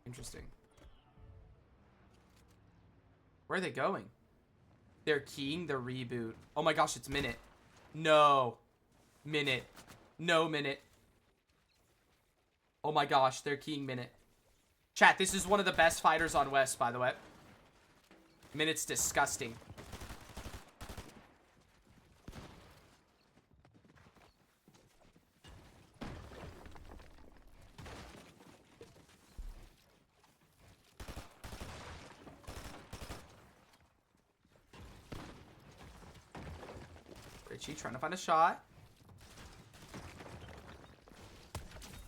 S1: Interesting. Where are they going? They're keying the reboot. Oh my gosh, it's Minute. No. Minute. No Minute. Oh my gosh, they're keying Minute. Chat, this is one of the best fighters on West, by the way. Minute's disgusting. Richie trying to find a shot.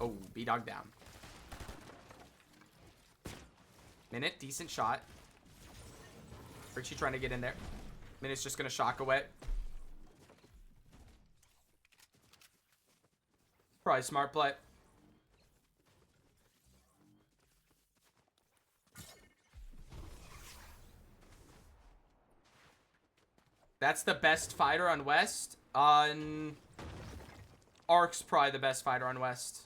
S1: Oh, B-Dog down. Minute, decent shot. Richie trying to get in there. Minute's just going to shock away. Probably smart play. That's the best fighter on West. On Ark's probably the best fighter on West.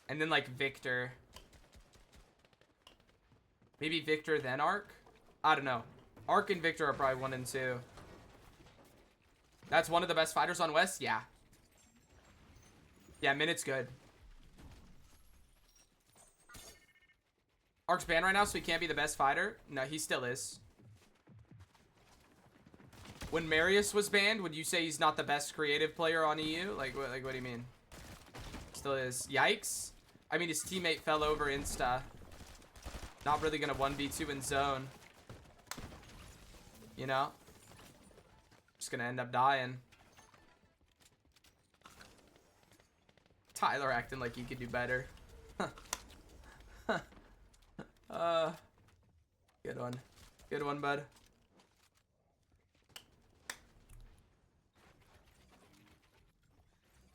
S1: And then like Victor. Maybe Victor then Ark? I don't know. Ark and Victor are probably 1 and 2. That's one of the best fighters on West? Yeah. Yeah, Minute's good. Ark's banned right now, so he can't be the best fighter. No, he still is. When Marius was banned, would you say he's not the best creative player on EU? Like what do you mean? Still is. Yikes. I mean, his teammate fell over insta. Not really gonna 1v2 in zone. You know? Just gonna end up dying. Tyler acting like he could do better. Good one. Good one, bud.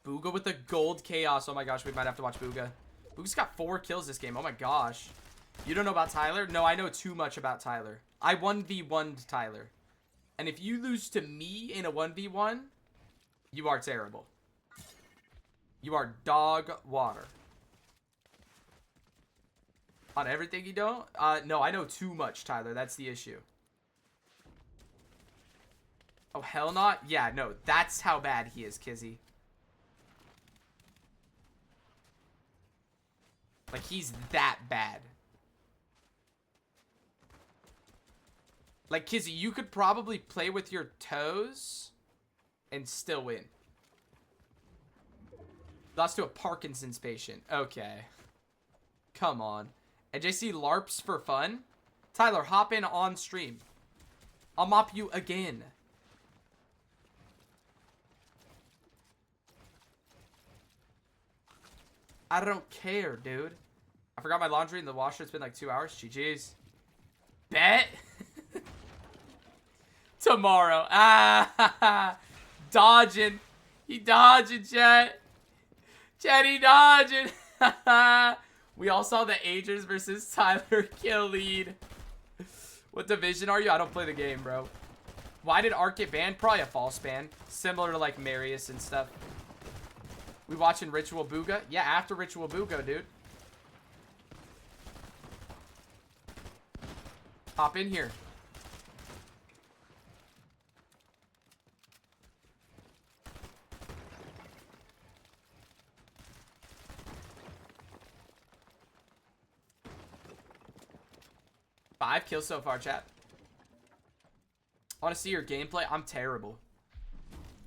S1: Bugha with the gold chaos. Oh my gosh, we might have to watch Bugha. Bugha's got 4 kills this game. Oh my gosh. You don't know about Tyler? No, I know too much about Tyler. I 1v1'd Tyler. And if you lose to me in a 1v1, you are terrible. You are dog water. On everything you don't? No, I know too much, Tyler. That's the issue. Oh, hell not? Yeah, no. That's how bad he is, Kizzy. Like, he's that bad. Like, Kizzy, you could probably play with your toes and still win. Lost to a Parkinson's patient. Okay. Come on. And JC LARPs for fun? Tyler, hop in on stream. I'll mop you again. I don't care, dude. I forgot my laundry in the washer. It's been like 2 hours. GG's. Bet. Tomorrow. Ah, dodging. He dodging, chat. Chat, he dodging. We all saw the Agers versus Tyler kill lead. What division are you? I don't play the game, bro. Why did Ark get banned? Probably a false ban. Similar to like Marius and stuff. We watching Ritual Bugha? Yeah, after Ritual Bugha, dude. Hop in here. Five kills so far, chat. I want to see your gameplay. I'm terrible.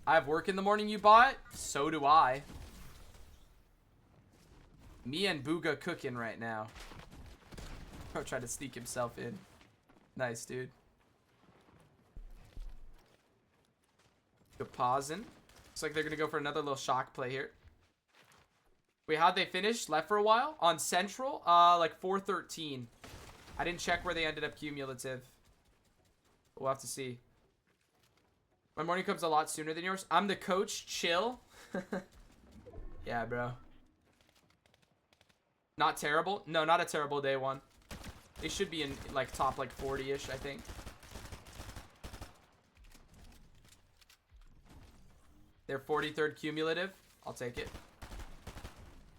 S1: I have work in the morning, you bought? So do I. Me and Bugha cooking right now. Bro tried to sneak himself in. Nice, dude. Good pausing. Looks like they're going to go for another little shock play here. Wait, how'd they finish? Left for a while? On Central? Like 4-13. I didn't check where they ended up cumulative. We'll have to see. My morning comes a lot sooner than yours. I'm the coach. Chill. Yeah, bro. Not terrible? No, not a terrible day one. They should be in like top like 40-ish, I think. They're 43rd cumulative. I'll take it.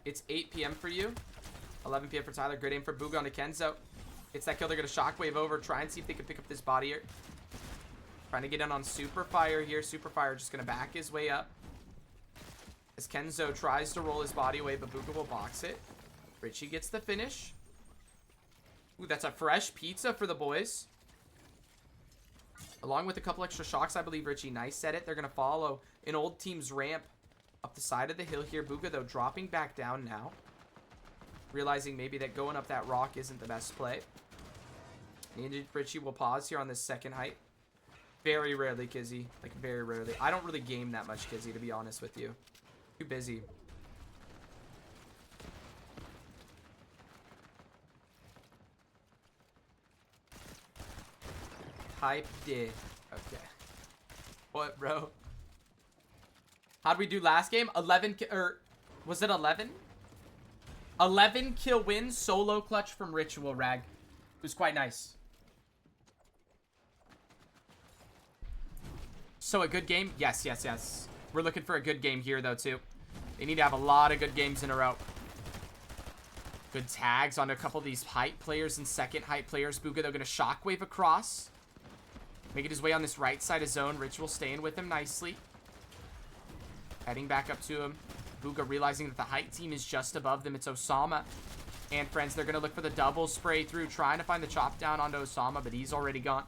S1: It's 8 p.m. for you. 11 p.m. for Tyler. Good aim for Bugha on a Kenzo. It's that kill. They're going to shockwave over. Try and see if they can pick up this body here. Trying to get in on Super Fire here. Super Fire just going to back his way up. As Kenzo tries to roll his body away, but Bugha will box it. Richie gets the finish. Ooh, that's a fresh pizza for the boys. Along with a couple extra shocks, I believe Richie nice at it. They're going to follow an old team's ramp up the side of the hill here. Bugha, though, dropping back down now. Realizing maybe that going up that rock isn't the best play. And Richie will pause here on this second height. Very rarely, Kizzy. Like, very rarely. I don't really game that much, Kizzy, to be honest with you. Too busy. Hype did. Okay. What, bro? How'd we do last game? 11 or was it 11? 11 kill win solo clutch from Ritual Rag. It was quite nice. So a good game? Yes, yes, yes. We're looking for a good game here though too. They need to have a lot of good games in a row. Good tags on a couple of these height players and second height players. Bugha, they're going to shockwave across. Making his way on this right side of zone. Ritual staying with him nicely. Heading back up to him. Bugha realizing that the height team is just above them. It's Osama and friends. They're going to look for the double spray through. Trying to find the chop down onto Osama, but he's already gone.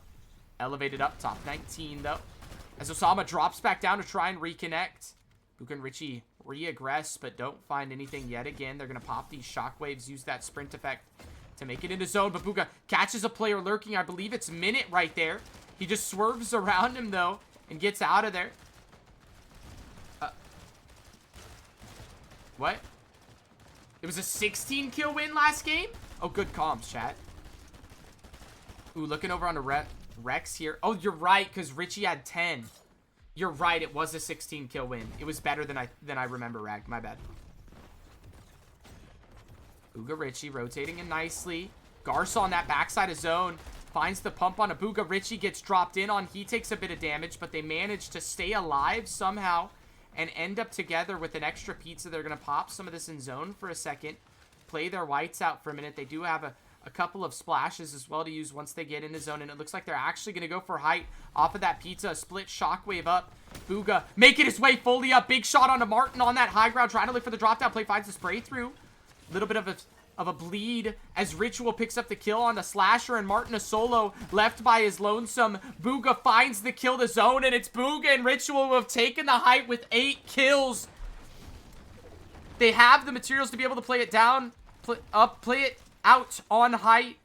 S1: Elevated up. Top 19, though. As Osama drops back down to try and reconnect. Bugha and Richie re-aggress, but don't find anything yet again. They're going to pop these shockwaves. Use that sprint effect to make it into zone. But Bugha catches a player lurking. I believe it's Minute right there. He just swerves around him, though, and gets out of there. What? It was a 16 kill win last game? Oh, good comms, chat. Ooh, looking over on the Rex here. Oh, you're right, because Richie had 10. You're right, it was a 16 kill win. It was better than I remember, Rag. My bad. Bugha Richie rotating in nicely. Garza on that backside of zone. Finds the pump on a Bugha. Richie gets dropped in on. He takes a bit of damage, but they manage to stay alive somehow and end up together with an extra pizza. They're going to pop some of this in zone for a second. Play their whites out for a minute. They do have a couple of splashes as well to use once they get into zone. And it looks like they're actually going to go for height off of that pizza. Split shockwave up. Bugha making his way fully up. Big shot onto Martin on that high ground. Trying to look for the drop down play. Finds the spray through. A little bit of a bleed as Ritual picks up the kill on the slasher, and Martin a solo left by his lonesome. Bugha finds the kill to zone, and it's Bugha and Ritual who have taken the height with 8 kills. They have the materials to be able to play it down, play it out on height.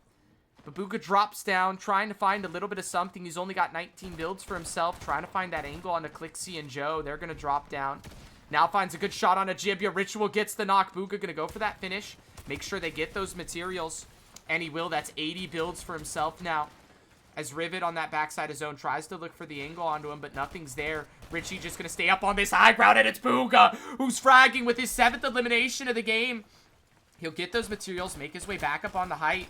S1: But Bugha drops down, trying to find a little bit of something. He's only got 19 builds for himself, trying to find that angle on the Clixie and Joe. They're going to drop down. Now finds a good shot on a Jibia. Ritual gets the knock. Bugha going to go for that finish. Make sure they get those materials. And he will. That's 80 builds for himself now. As Rivet on that backside of zone tries to look for the angle onto him, but nothing's there. Richie just going to stay up on this high ground, and it's Bugha who's fragging with his 7th elimination of the game. He'll get those materials, make his way back up on the height.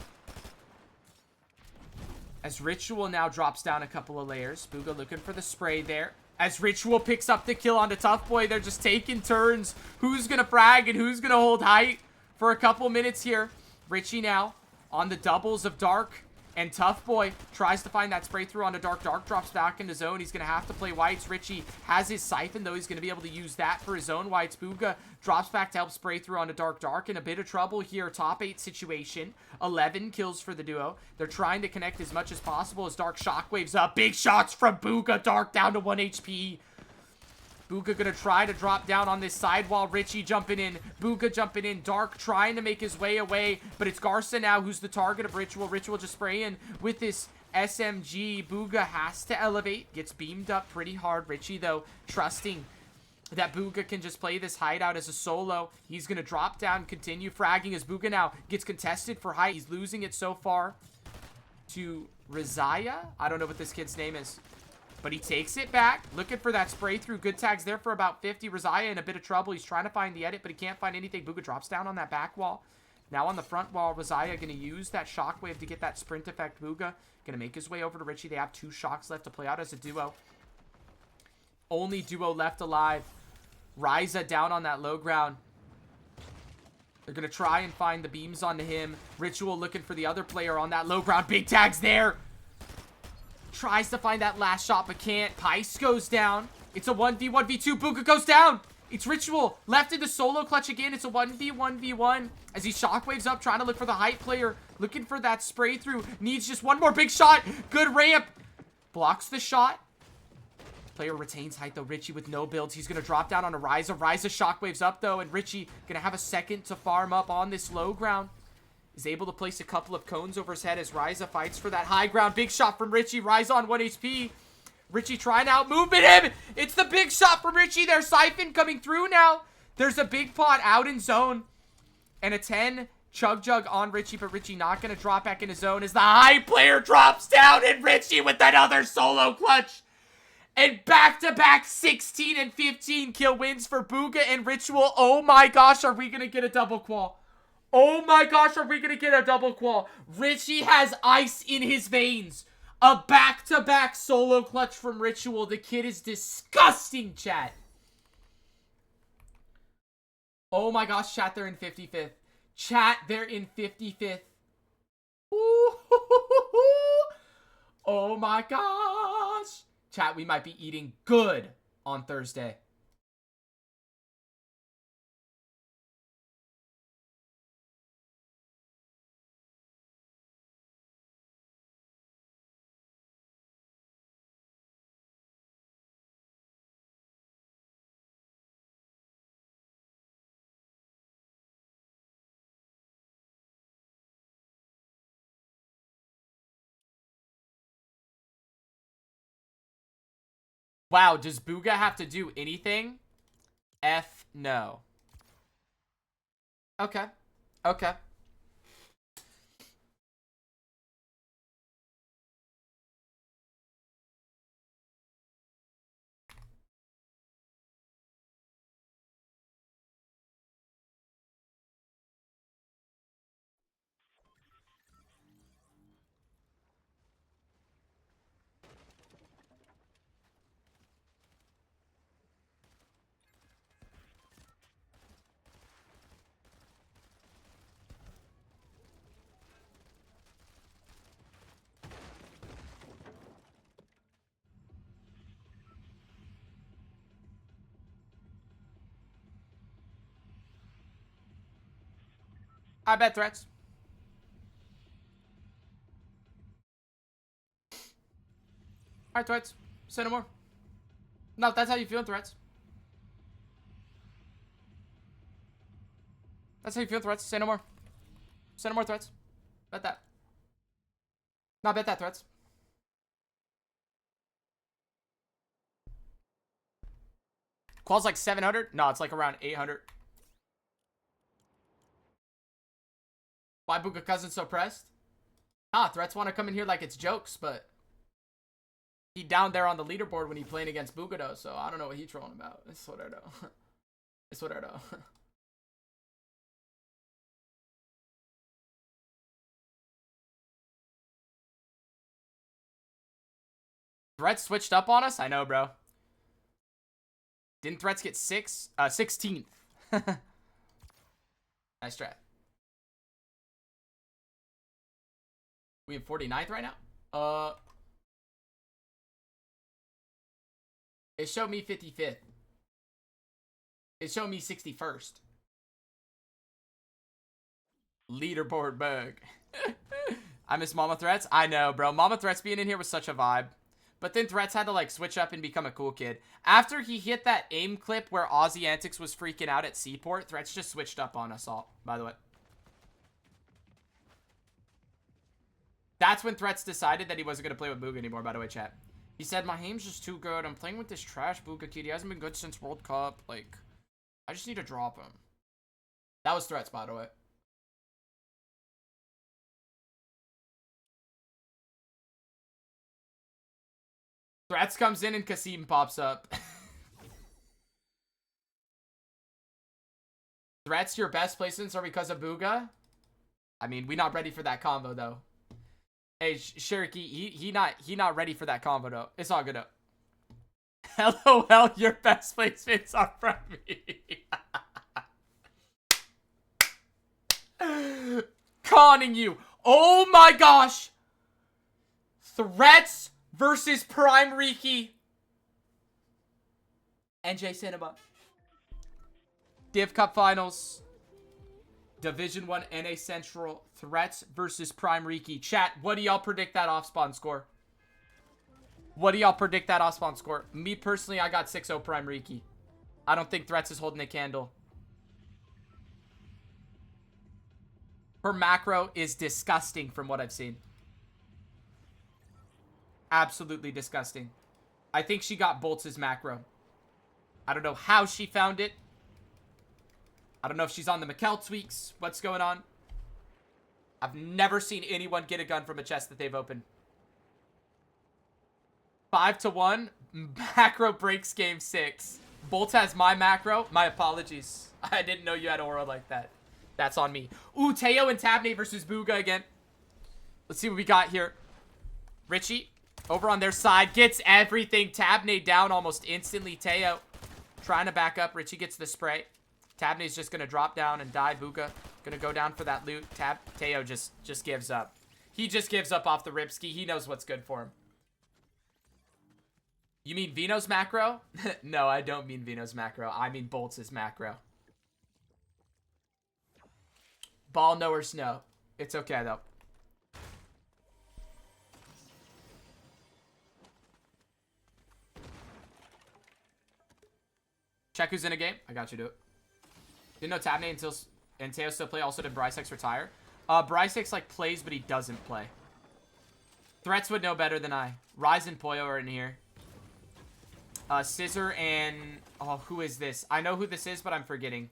S1: As Ritual now drops down a couple of layers. Bugha looking for the spray there. As Ritual picks up the kill onto Tough Boy, they're just taking turns. Who's going to frag and who's going to hold height for a couple minutes here? Richie now on the doubles of Dark. And Tough Boy tries to find that spray through onto Dark. Dark drops back into zone. He's going to have to play whites. Richie has his siphon, though. He's going to be able to use that for his own whites. Bugha drops back to help spray through onto Dark. Dark in a bit of trouble here. Top 8 situation. 11 kills for the duo. They're trying to connect as much as possible as Dark shockwaves up. Big shots from Bugha. Dark down to 1 HP. Bugha gonna try to drop down on this sidewall. Richie jumping in. Bugha jumping in. Dark trying to make his way away. But it's Garza now who's the target of Ritual. Ritual just spraying with this SMG. Bugha has to elevate. Gets beamed up pretty hard. Richie, though, trusting that Bugha can just play this hideout as a solo. He's gonna drop down, continue fragging as Bugha now gets contested for height. He's losing it so far to Rizaya. I don't know what this kid's name is. But he takes it back, looking for that spray through. Good tags there for about 50. Rizaya in a bit of trouble. He's trying to find the edit, but he can't find anything. Bugha drops down on that back wall. Now on the front wall, Rizaya going to use that shockwave to get that sprint effect. Bugha going to make his way over to Richie. They have 2 shocks left to play out as a duo. Only duo left alive. Ryza down on that low ground. They're going to try and find the beams onto him. Ritual looking for the other player on that low ground. Big tags there. Tries to find that last shot, but can't. Pice goes down. It's a 1v1v2. Bugha goes down. It's Ritual. Left in the solo clutch again. It's a 1v1v1. As he shockwaves up, trying to look for the height player. Looking for that spray through. Needs just one more big shot. Good ramp. Blocks the shot. Player retains height, though. Richie with no builds. He's going to drop down on a Ryza. Ryza shockwaves up, though. And Richie going to have a second to farm up on this low ground. Is able to place a couple of cones over his head as Ryza fights for that high ground. Big shot from Richie. Ryza on 1 HP. Richie trying to out-movement him. It's the big shot from Richie. There's Siphon coming through now. There's a big pot out in zone. And a 10 chug jug on Richie, but Richie not going to drop back into zone as the high player drops down. And Richie with another solo clutch. And back-to-back 16 and 15 kill wins for Bugha and Ritual. Oh my gosh, are we going to get a double qual? Oh my gosh, are we going to get a double qual? Richie has ice in his veins. A back-to-back solo clutch from Ritual. The kid is disgusting, chat. Oh my gosh, chat, they're in 55th. Chat, they're in 55th. Ooh, oh my gosh. Chat, we might be eating good on Thursday. Wow, does Bugha have to do anything? F no. Okay. Okay. I bet threats. Alright, threats. Say no more. No, if that's how you feel, threats. That's how you feel, threats. Say no more. Say no more, threats. Bet that. No, bet that, threats. Qual's like 700? No, it's like around 800. Why Bugha Cousin so pressed? Ah, threats want to come in here like it's jokes, but he down there on the leaderboard when he playing against Bugha though, so I don't know what he trolling about. It's what I know. It's what I know. Threats switched up on us? I know, bro. Didn't Threats get 16th? Nice try. We in 49th right now? It showed me 55th. It showed me 61st. Leaderboard bug. I miss Mama Threats. I know, bro. Mama Threats being in here was such a vibe. But then Threats had to, like, switch up and become a cool kid. After he hit that aim clip where Aussie Antics was freaking out at Seaport, Threats just switched up on us all, by the way. That's when Threats decided that he wasn't going to play with Bugha anymore, by the way, chat. He said, my aim's just too good. I'm playing with this trash Bugha kid. He hasn't been good since World Cup. Like, I just need to drop him. That was Threats, by the way. Threats comes in and Kasim pops up. Threats, your best placements are because of Bugha? I mean, we not ready for that combo, though. Hey, Cherokee, he not ready for that combo, though. It's all good, though. LOL, your best placements are from me. Conning you. Oh my gosh. Threats versus Prime Riki. NJ Cinema. Div Cup Finals. Division 1 NA Central. Threats versus Prime Riki. Chat, what do y'all predict that off-spawn score? What do y'all predict that off-spawn score? Me, personally, I got 6-0 Prime Riki. I don't think Threats is holding a candle. Her macro is disgusting from what I've seen. Absolutely disgusting. I think she got Bolts' macro. I don't know how she found it. I don't know if she's on the Mikkel tweaks. What's going on? I've never seen anyone get a gun from a chest that they've opened. 5-1. Macro breaks game 6. Bolts has my macro. My apologies. I didn't know you had aura like that. That's on me. Ooh, Teo and Tabney versus Bugha again. Let's see what we got here. Richie, over on their side, gets everything. Tabney down almost instantly. Teo trying to back up. Richie gets the spray. Tabney's just going to drop down and die. Bugha going to go down for that loot. Teo just gives up. He just gives up off the ripski. He knows what's good for him. You mean Vino's macro? No, I don't mean Vino's macro. I mean Bolts' macro. Ball knowers know. It's okay, though. Check who's in a game. I got you, do it. Didn't know Tabney and Teo still play. Also, did Brycex retire? Brycex, like, plays, but he doesn't play. Threats would know better than I. Rise and Poyo are in here. Scissor and... Oh, who is this? I know who this is, but I'm forgetting.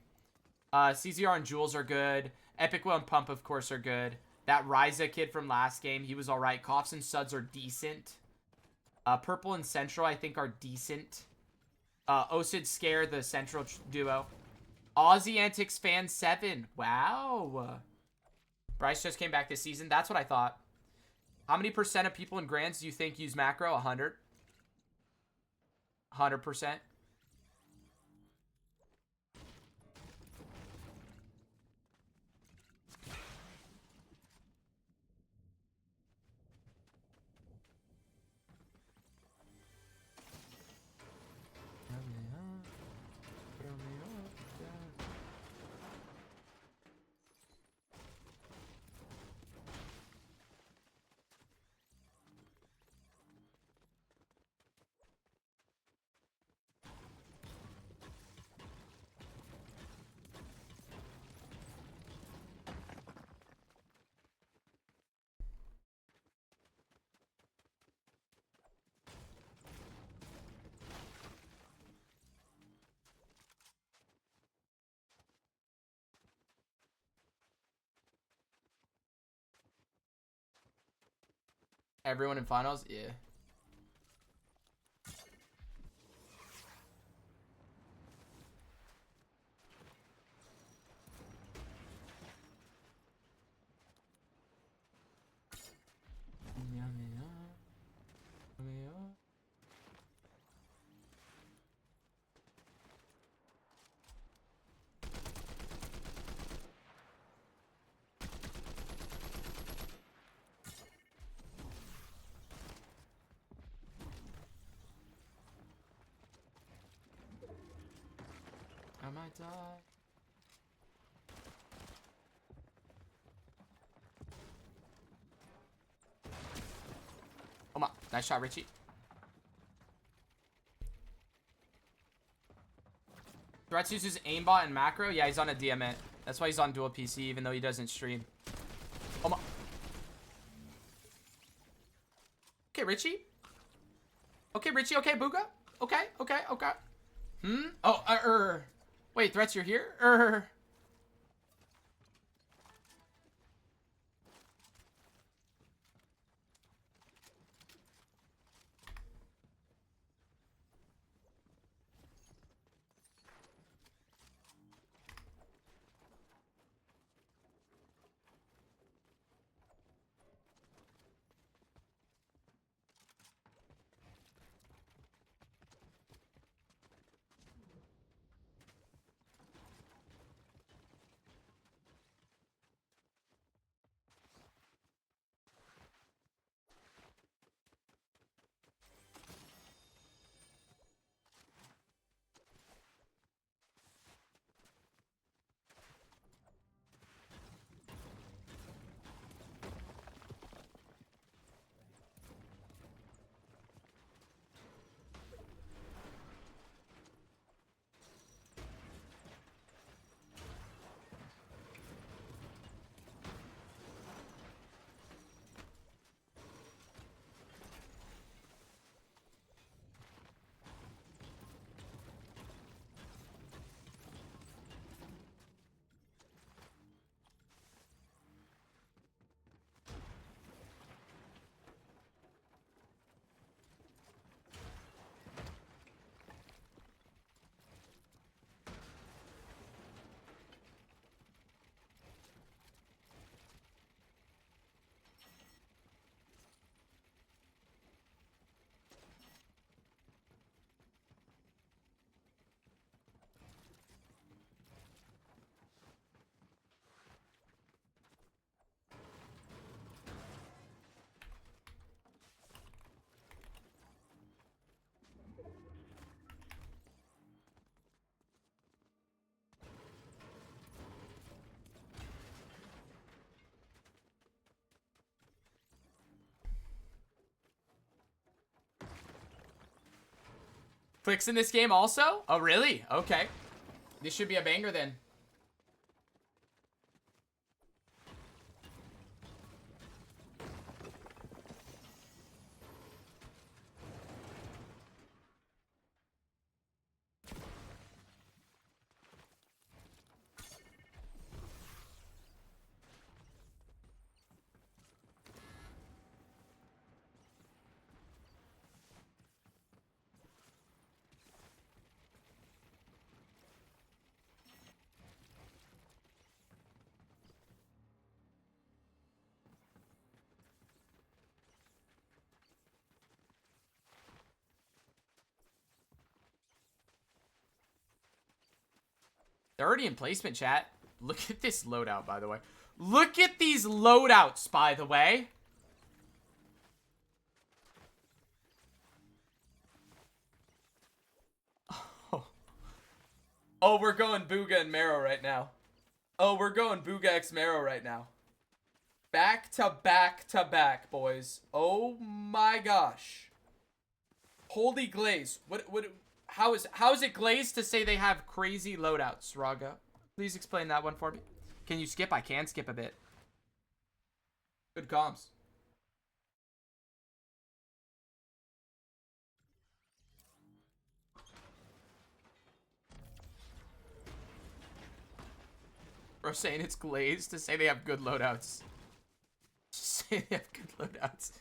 S1: CZR and Jules are good. Epic Will and Pump, of course, are good. That Ryza kid from last game, he was alright. Coughs and Suds are decent. Purple and Central, I think, are decent. Osid Scare, the Central duo. Aussie Antics Fan 7. Wow. Bryce just came back this season. That's what I thought. How many percent of people in Grands do you think use macro? 100? 100%? Everyone in finals? Yeah. I might die. Come on. Nice shot, Richie. Threats uses aimbot and macro. Yeah, he's on a DMant. That's why he's on dual PC, even though he doesn't stream. Come on. Okay, Richie. Okay, Richie. Okay, Bugha. Okay, okay, okay. Oh, wait, Threats, you're here? Clicks in this game also? Oh, really? Okay. This should be a banger then. They're already in placement, chat. Look at this loadout, by the way. Look at these loadouts, by the way. Oh, oh, we're going Bugha and Marrow right now. Oh, we're going Bugha x Marrow right now. Back to back to back, boys. Oh my gosh. Holy glaze. How is it glazed to say they have crazy loadouts, Raga? Please explain that one for me. Can you skip? I can skip a bit. Good comms. Bro saying it's glazed to say they have good loadouts. Say they have good loadouts.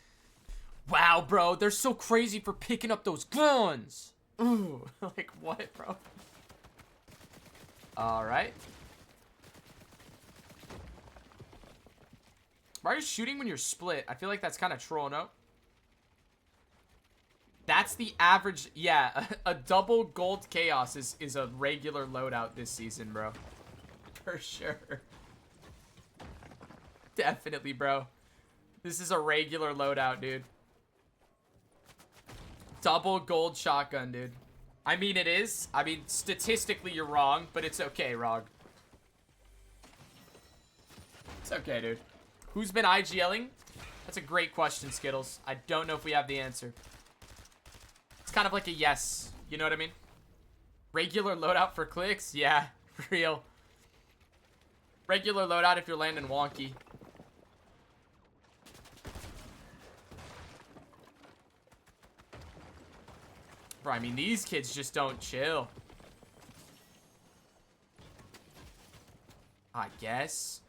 S1: Wow, bro. They're so crazy for picking up those guns. Ooh. Like, what, bro? Alright. Why are you shooting when you're split? I feel like that's kind of troll, no? That's the average. Yeah, a double gold chaos is a regular loadout this season, bro. For sure. Definitely, bro. This is a regular loadout, dude. Double gold shotgun, dude. I mean, it is. I mean, statistically, you're wrong, but it's okay, Rog. It's okay, dude. Who's been IGLing? That's a great question, Skittles. I don't know if we have the answer. It's kind of like a yes. You know what I mean? Regular loadout for clicks? Yeah, for real. Regular loadout if you're landing wonky. Bro, I mean, these kids just don't chill. I guess.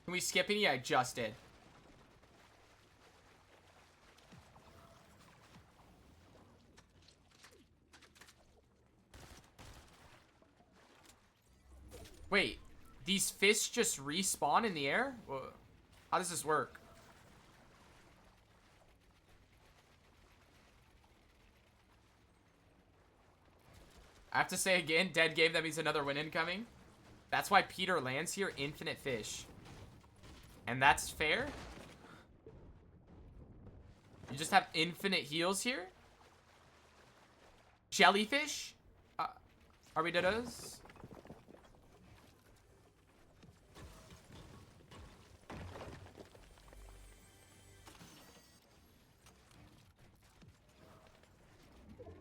S1: Can we skip any? I just did. Wait, these fish just respawn in the air? Whoa. How does this work? I have to say again, dead game, that means another win incoming. That's why Peter lands here, infinite fish. And that's fair? You just have infinite heals here? Jellyfish? Are we dodos?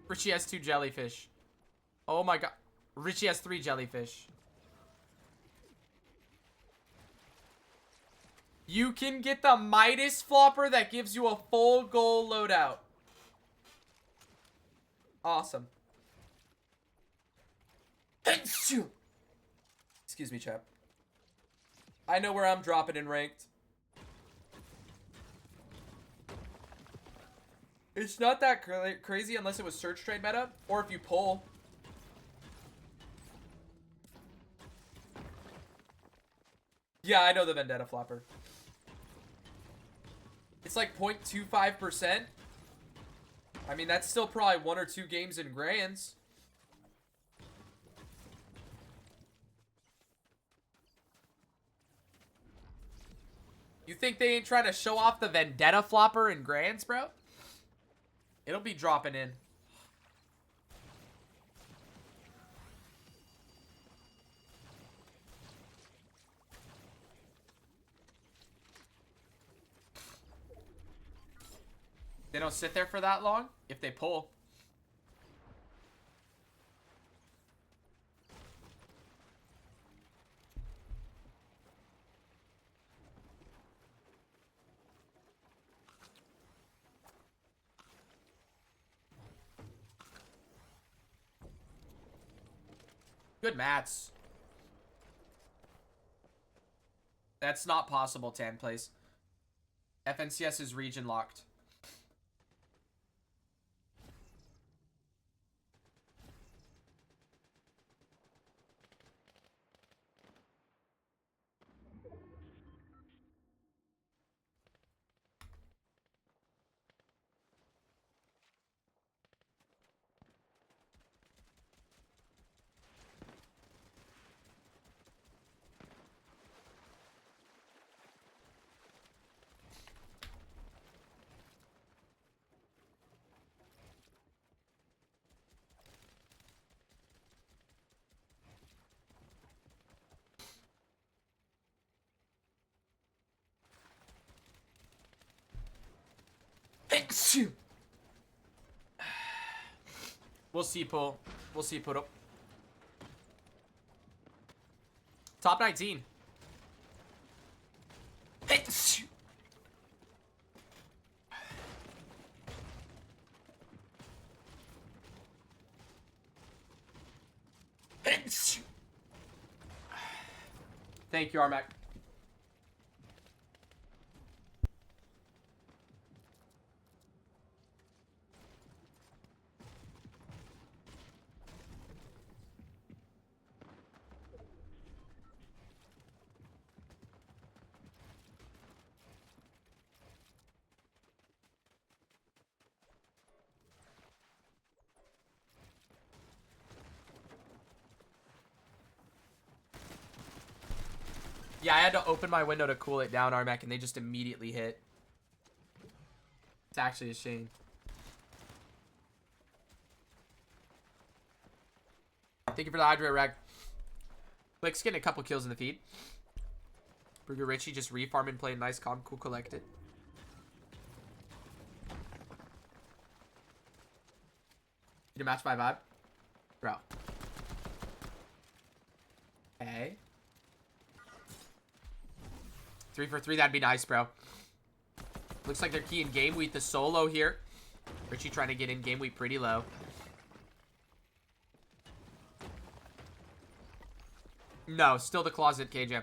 S1: Richie has 2 jellyfish. Oh my god. Richie has 3 jellyfish. You can get the Midas flopper that gives you a full goal loadout. Awesome. Excuse me, chap. I know where I'm dropping in ranked. It's not that crazy unless it was search trade meta, or if you pull. Yeah, I know the Vendetta flopper. It's like 0.25%. I mean, that's still probably 1 or 2 games in grands. You think they ain't trying to show off the Vendetta flopper in grands, bro? It'll be dropping in. They don't sit there for that long if they pull. Good mats. That's not possible, Tan plays. FNCS is region locked. We'll see, pull. We'll see, put up. Top 19. Thank you, Armac. Yeah, I had to open my window to cool it down, Armac, and they just immediately hit. It's actually a shame. Thank you for the Hydra Rag. Click's getting a couple kills in the feed. Bugha Richie just refarming, playing nice, calm, cool, collected. You match my vibe? Bro. Okay. 3 for 3, that'd be nice, bro. Looks like they're keying game wheat the solo here. Richie trying to get in game wheat pretty low. No, still the closet, KJ.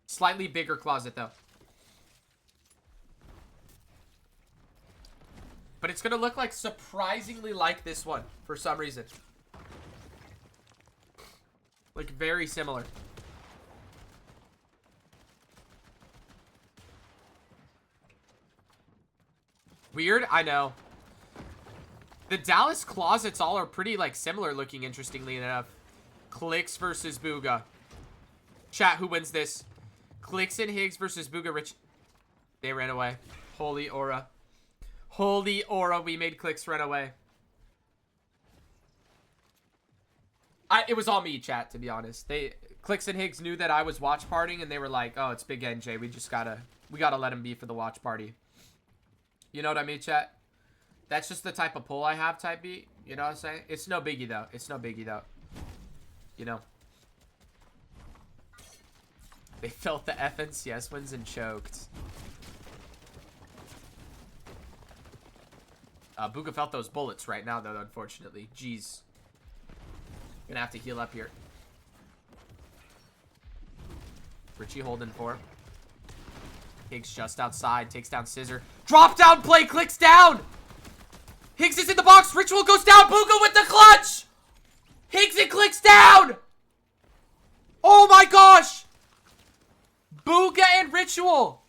S1: Slightly bigger closet, though. But it's going to look like surprisingly like this one for some reason. Like, very similar. Weird? I know. The Dallas closets all are pretty, like, similar looking, interestingly enough. Clicks versus Bugha. Chat, who wins this? Clicks and Higgs versus Bugha Rich. They ran away. Holy aura. Holy aura, we made Clicks run away. It was all me, chat, to be honest. Clicks and Higgs knew that I was watch partying, and they were like, oh, it's Big NJ. We gotta let him be for the watch party. You know what I mean, chat? That's just the type of pull I have, type beat. You know what I'm saying? It's no biggie, though. It's no biggie, though. You know. They felt the FNCS wins and choked. Bugha felt those bullets right now, though, unfortunately. Jeez. Gonna have to heal up here. Richie holding for. Higgs just outside. Takes down Scissor. Drop down play. Clicks down. Higgs is in the box. Ritual goes down. Bugha with the clutch. Higgs and Clicks down. Oh my gosh. Bugha and Ritual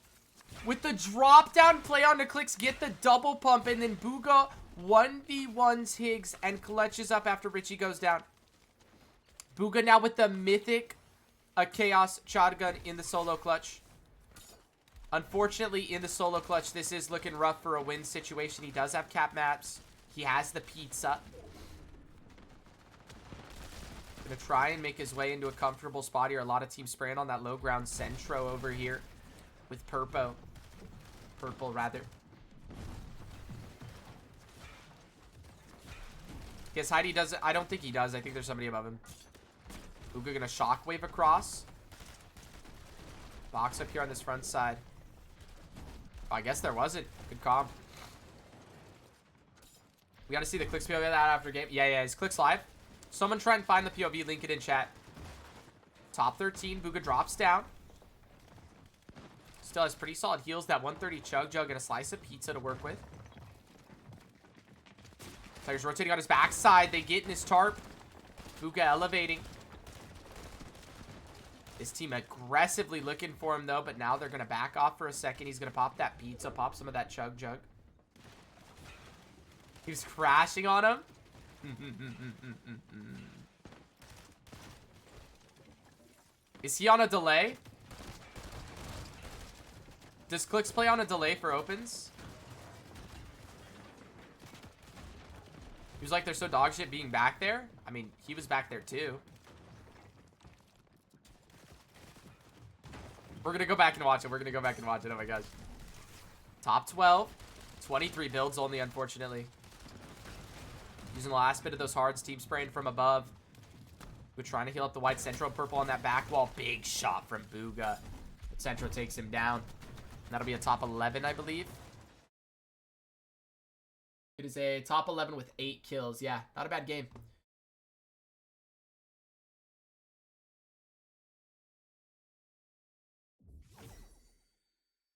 S1: with the drop down play on the Clicks. Get the double pump. And then Bugha 1v1s Higgs and clutches up after Richie goes down. Bugha now with the mythic Chaos shotgun in the solo clutch. Unfortunately, in the solo clutch, this is looking rough for a win situation. He does have cap maps. He has the pizza. Gonna try and make his way into a comfortable spot here. A lot of teams spraying on that low ground Centro over here with Purple, rather. Guess Heidi does it. I don't think he does. I think there's somebody above him. Bugha gonna shockwave across. Box up here on this front side. Oh, I guess there wasn't. Good comp. We gotta see the Clicks POV of that after game. Yeah, is Clicks live? Someone try and find the POV, link it in chat. Top 13, Bugha drops down. Still has pretty solid heals. That 130 chug jug and a slice of pizza to work with. Players rotating on his backside. They get in his tarp. Bugha elevating. This team aggressively looking for him, though, but now they're going to back off for a second. He's going to pop that pizza, pop some of that chug jug. He's crashing on him. Is he on a delay? Does Clicks play on a delay for opens? He was like, they're so dog shit being back there. I mean, he was back there too. We're going to go back and watch it. We're going to go back and watch it. Oh my gosh. Top 12. 23 builds only, unfortunately. Using the last bit of those hards. Team spraying from above. We're trying to heal up the white Central purple on that back wall. Big shot from Bugha. Central takes him down. That'll be a top 11, I believe. It is a top 11 with 8 kills. Yeah, not a bad game.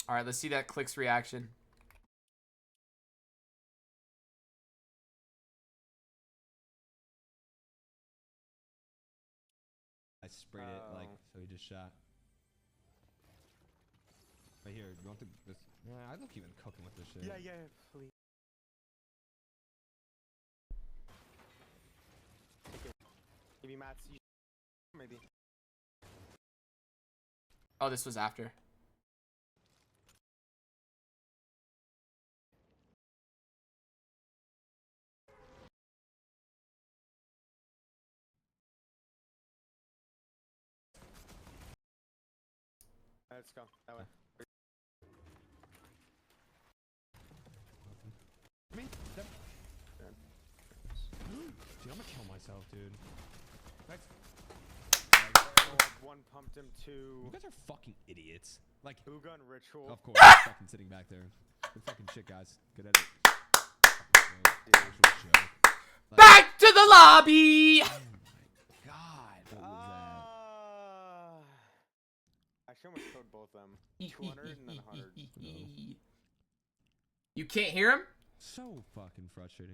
S1: All right, let's see that Clicks reaction.
S4: I sprayed it like so he just shot. Right here, you want this? Yeah, I look even cooking with this shit.
S5: Yeah, please. Maybe Matt's Maybe.
S1: Oh, this was after.
S5: Let's go. That way.
S4: Me? Yep. Dude, I'm gonna kill myself, dude. Next.
S5: One pumped him to
S4: You guys are fucking idiots. Like,
S5: Bugha and Ritual.
S4: of course, fucking sitting back there. Good fucking shit, guys. Good at it. Fucking joke. Actual joke. Like,
S1: Back to the lobby!
S4: oh my god. What was
S5: I should almost code both of them. 200 and then 100.
S1: You can't hear him?
S4: that? So fucking frustrating.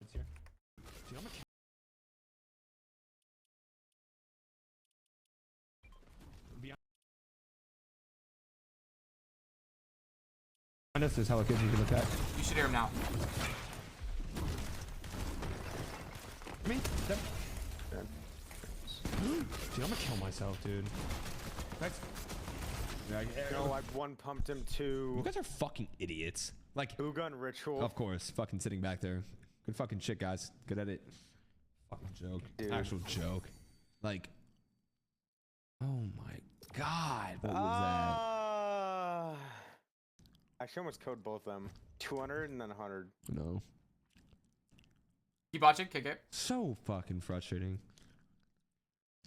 S4: It's here. Dude, I'm gonna kill. Behind us, there's hella kids you can look at.
S1: You should hear him now.
S4: Me? Yep. Dude, I'm gonna kill myself, dude. Next.
S5: No, I one pumped him to
S4: You guys are fucking idiots. Like,
S5: Bugha and Ritual.
S4: of course, fucking sitting back there. Good fucking shit, guys. Good at it. Fucking joke.
S5: Dude.
S4: Actual joke. Like, oh my god. What was
S5: I should almost code both of them. 200 and then 100.
S4: that? No.
S1: Keep watching, kick it.
S4: So fucking frustrating.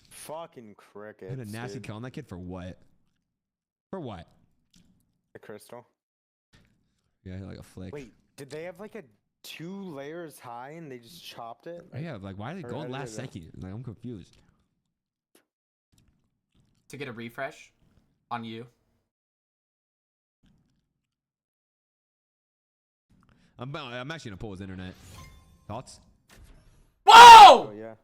S5: Fucking
S4: I
S5: crickets.
S4: had a nasty
S5: dude.
S4: kill on that kid for what? For what?
S5: The crystal.
S4: Yeah, like a flick.
S5: Wait, did they have like a 2 layers high and they just chopped it?
S4: Oh, yeah, like why did
S5: Or
S4: it go
S5: how did
S4: last
S5: they go?
S4: second? Like I'm confused.
S1: To get a refresh on you.
S4: I'm actually gonna pull his internet. Thoughts?
S1: Whoa!
S5: Oh yeah.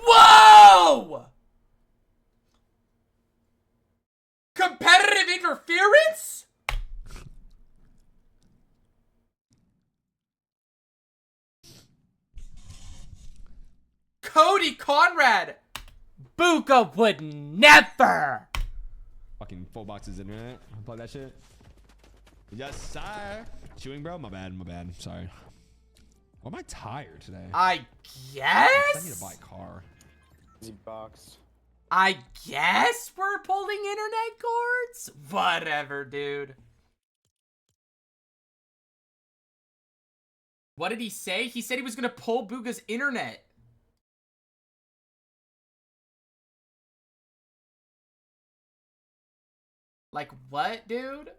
S1: Whoa! Competitive interference? Cody Conrad. Bugha would never.
S4: Fucking full boxes internet. Unplug that shit. Yes, sir. Chewing, bro. My bad. My bad. Sorry. Why am I tired today?
S1: I
S4: I need to
S1: guess?
S4: buy a car.
S5: Easy box.
S1: I guess we're pulling internet cords? Whatever, dude. What did he say? He said he was gonna pull Bugha's internet. Like, what, dude?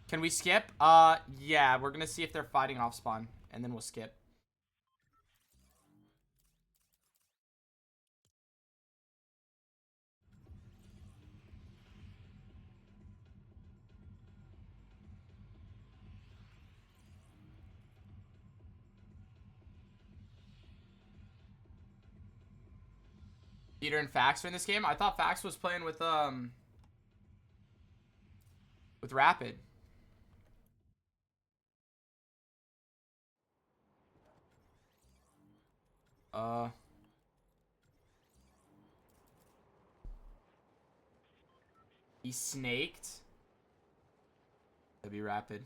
S1: Can we skip? Yeah, we're gonna see if they're fighting off spawn, and then we'll skip. Peter and Fax are in this game? I thought Fax was playing with Rapid. He snaked. That'd be Rapid.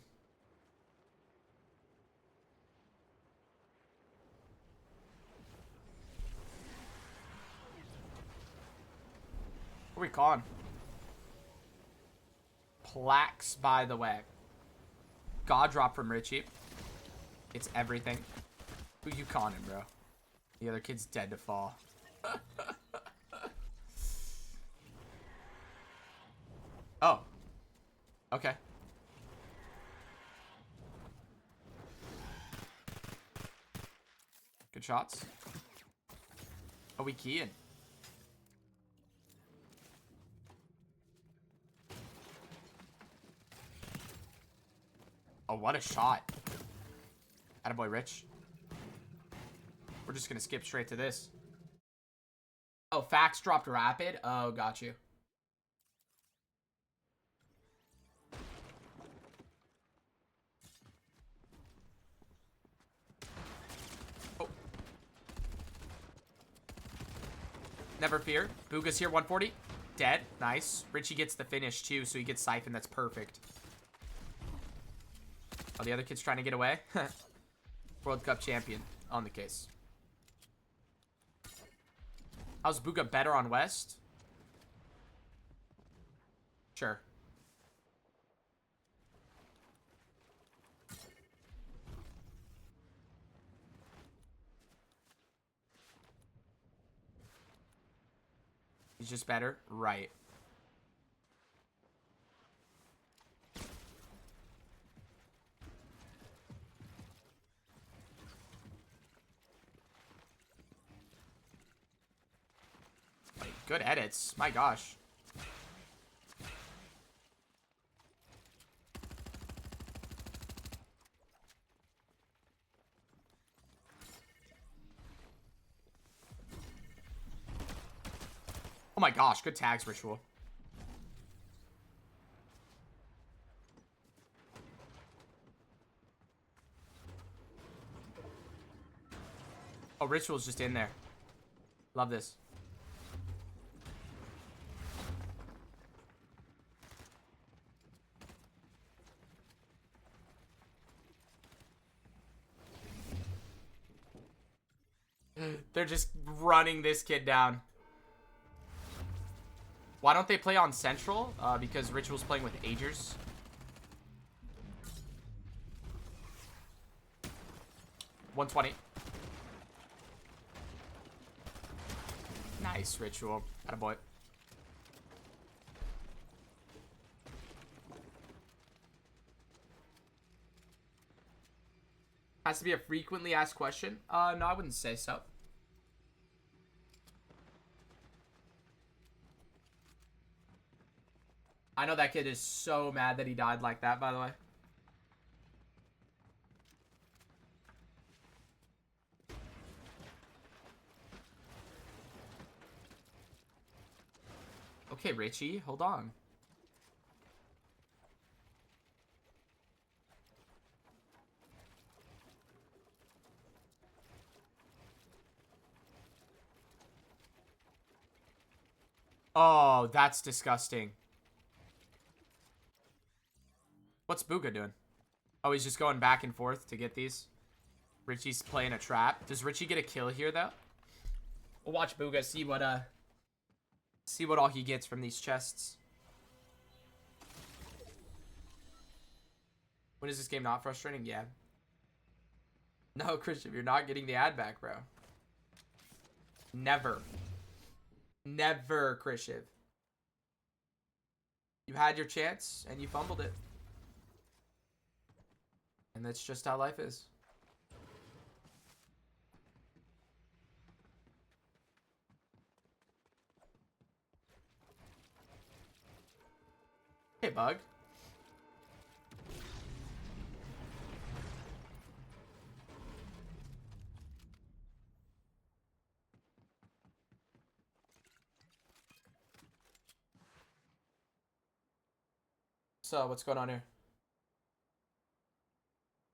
S1: Who are we calling? Plaques, by the way. God drop from Richie. It's everything. Who you calling him, bro? The other kid's dead to fall. Oh. Okay. Good shots. Oh, we keying. Oh, what a shot. Attaboy, Rich. We're just gonna skip straight to this. Oh, Fax dropped rapid? Oh, got you. Oh. Never fear. Bugha's here, 140. Dead. Nice. Richie gets the finish, too, so he gets Siphon. That's perfect. Oh, the other kid's trying to get away. World Cup champion on the case. How's Bugha better on West? Sure. He's just better? Right. Good edits. My gosh. Oh my gosh. Good tags, Ritual. Oh, Ritual's just in there. Love this. They're just running this kid down. Why don't they play on Central? Because Ritual's playing with Agers. $120. Nice, Ritual. Attaboy. Has to be a frequently asked question? No, I wouldn't say so. I know that kid is so mad that he died like that, by the way. Okay, Richie, hold on. Oh, that's disgusting. What's Bugha doing? Oh, he's just going back and forth to get these. Richie's playing a trap. Does Richie get a kill here, though? We'll watch Bugha, see what all he gets from these chests. When is this game not frustrating? Yeah. No, Christian, you're not getting the ad back, bro. Never. Never, Christian. You had your chance, and you fumbled it. And that's just how life is. Hey, Bug. So, what's going on here?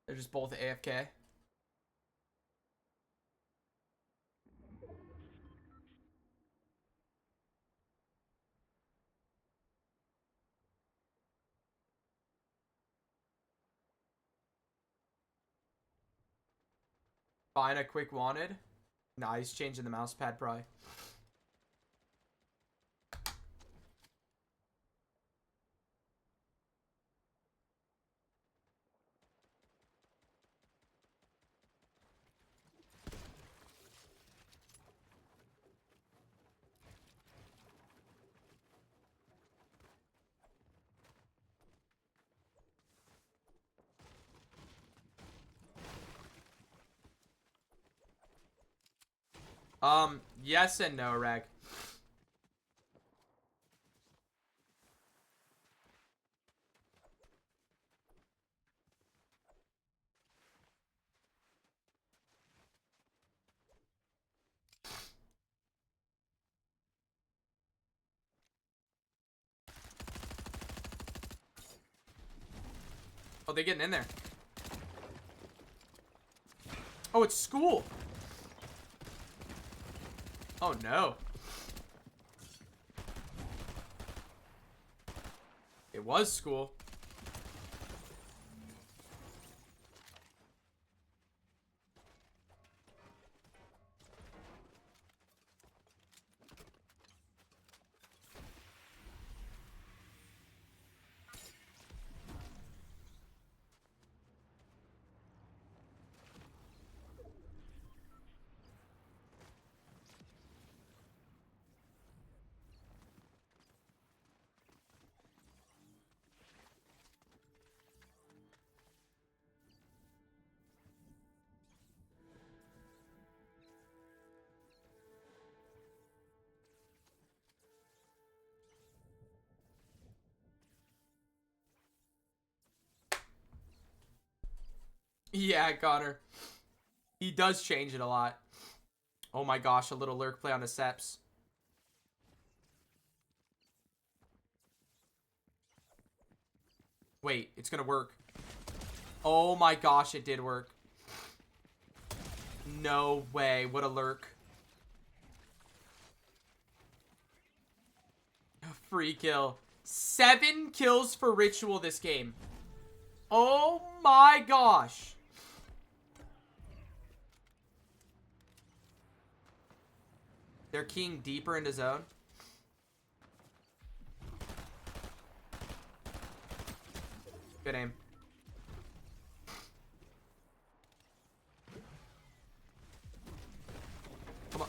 S1: They're just both AFK. Find a quick wanted. Nah, he's changing the mouse pad probably. Yes and no, Rag. Oh, they're getting in there. Oh, it's school. Oh, no. It was school. Yeah, Connor. He does change it a lot. Oh my gosh, a little lurk play on the Seps. Wait, it's gonna work. Oh my gosh, it did work. No way, what a lurk. Free kill. 7 kills for Ritual this game. Oh my gosh. They're keying deeper into zone. Good aim. Come on.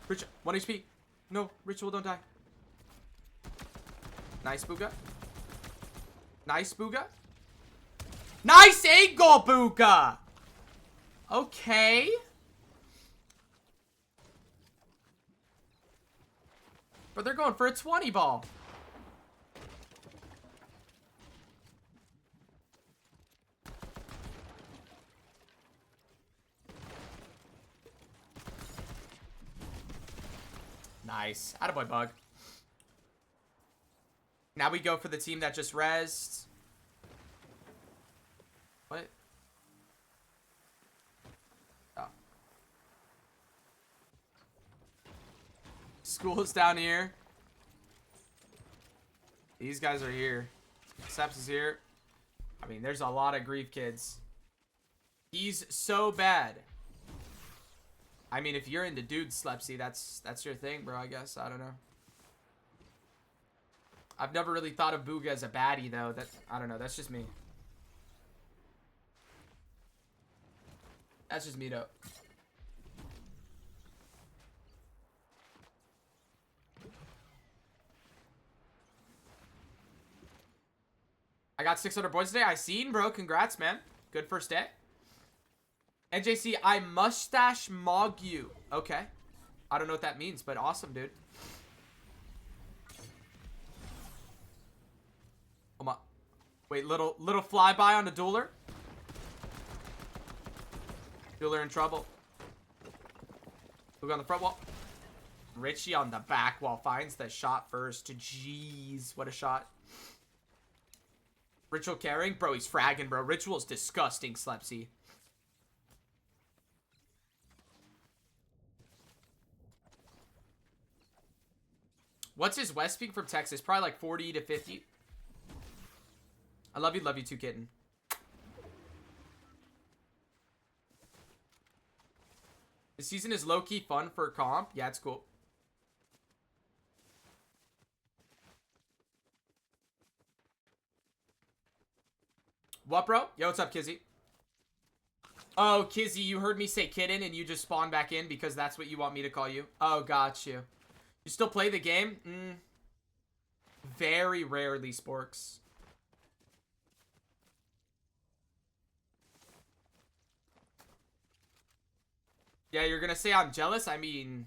S1: Ritual, 1 HP. No, Ritual, don't die. Nice, Bugha. Nice, Bugha. Nice angle, Bugha! Okay. But they're going for a 20 ball. Nice. Attaboy, Bug. Now we go for the team that just rezzed. What? Oh. School's down here. These guys are here. Seps is here. I mean, there's a lot of grief kids. He's so bad. I mean, if you're into dude Slepsy, that's your thing, bro, I guess. I don't know. I've never really thought of Bugha as a baddie, though. I don't know. That's just me. That's just me, though. I got 600 points today. I seen, bro. Congrats, man. Good first day. NJC, I mustache mog you. Okay. I don't know what that means, but awesome, dude. Come on. Wait, little flyby on the dueler. Dueler in trouble. Look on the front wall. Richie on the back wall finds the shot first. Jeez, what a shot. Ritual carrying? Bro, he's fragging, bro. Ritual's disgusting, Slepsy. What's his West peak from Texas? Probably like 40 to 50. I love you too, kitten. The season is low-key fun for comp. Yeah, it's cool. What, bro? Yo, what's up, Kizzy? Oh, Kizzy, you heard me say kitten and you just spawned back in because that's what you want me to call you? Oh, got you. You still play the game? Very rarely, Sporks. Yeah, you're gonna say I'm jealous? I mean,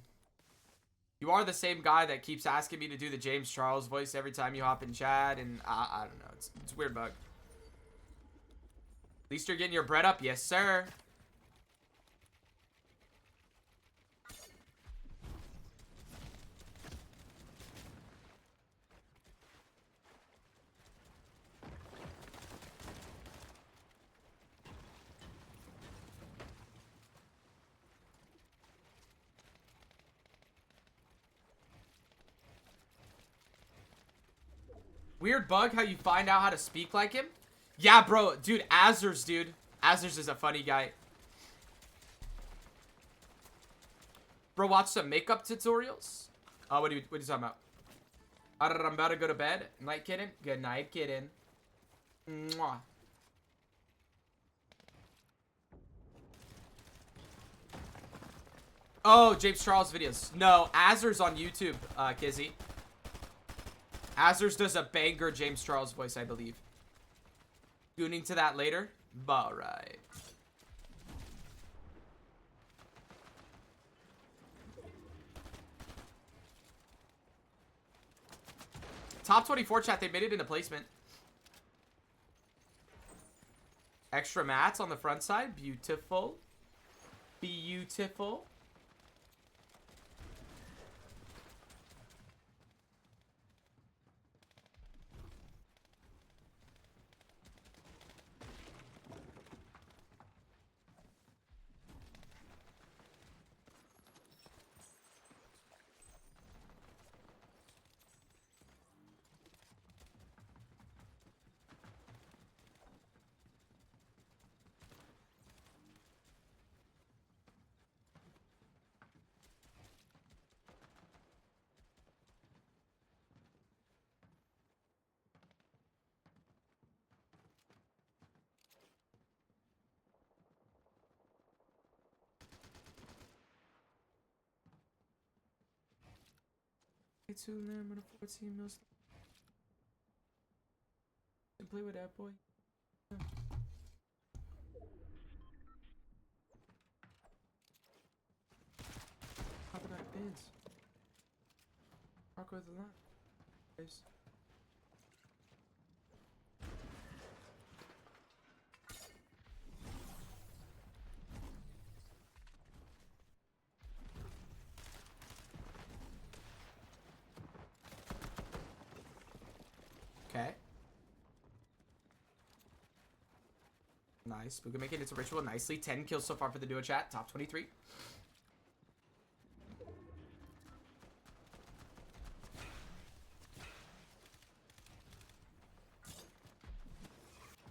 S1: you are the same guy that keeps asking me to do the James Charles voice every time you hop in chat, and I don't know. It's weird, Bug. At least you're getting your bread up. Yes, sir. Weird, Bug, how you find out how to speak like him? Yeah, bro. Dude, Azers, dude. Azers is a funny guy. Bro, watch some makeup tutorials. What are you talking about? I'm about to go to bed. Night, kitten. Good night, kitten. Mwah. Oh, James Charles videos. No, Azers on YouTube, Kizzy. Azers does a banger James Charles voice, I believe. Tuning to that later. Alright. Top 24 chat, they made it into placement. Extra mats on the front side. Beautiful. Beautiful. To limb and a 14 mil. And play with that boy. Yeah. How about that bids? Rock with the line. Guys. Okay. Nice. Bugha making it to ritual nicely. 10 kills so far for the duo chat. Top 23.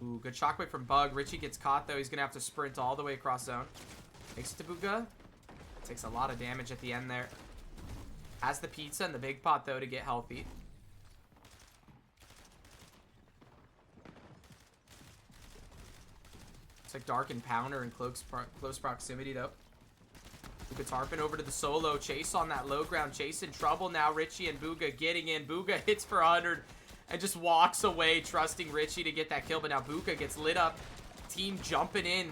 S1: Ooh, good shockwave from Bug. Richie gets caught though. He's gonna have to sprint all the way across zone. Makes it to Bugha. Takes a lot of damage at the end there. Has the pizza and the big pot though to get healthy. Like Dark and Pounder in close proximity though. Bugha tarping over to the solo. Chase on that low ground. Chase in trouble now. Richie and Bugha getting in. Bugha hits for 100 and just walks away, trusting Richie to get that kill. But now Bugha gets lit up. Team jumping in.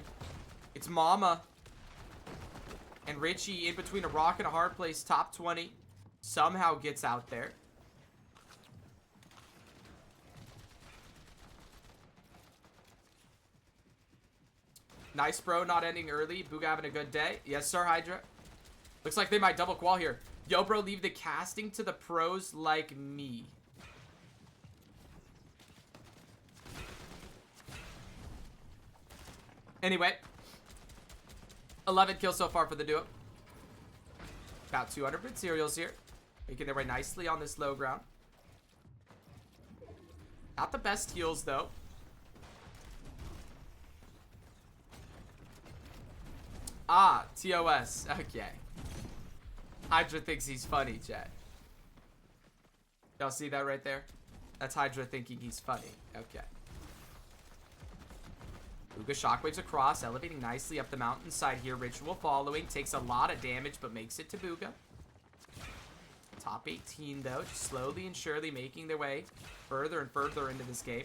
S1: It's Mama. And Richie in between a rock and a hard place. Top 20. Somehow gets out there. Nice, bro. Not ending early. Bugha having a good day. Yes, sir, Hydra. Looks like they might double qual here. Yo, bro, leave the casting to the pros like me. Anyway. 11 kills so far for the duo. About 200 bit cereals here. Making their way nicely on this low ground. Not the best heals, though. Ah, TOS. Okay. Hydra thinks he's funny, chat. Y'all see that right there? That's Hydra thinking he's funny. Okay. Bugha shockwaves across, elevating nicely up the mountainside here. Ritual following. Takes a lot of damage, but makes it to Bugha. Top 18, though. Just slowly and surely making their way further and further into this game.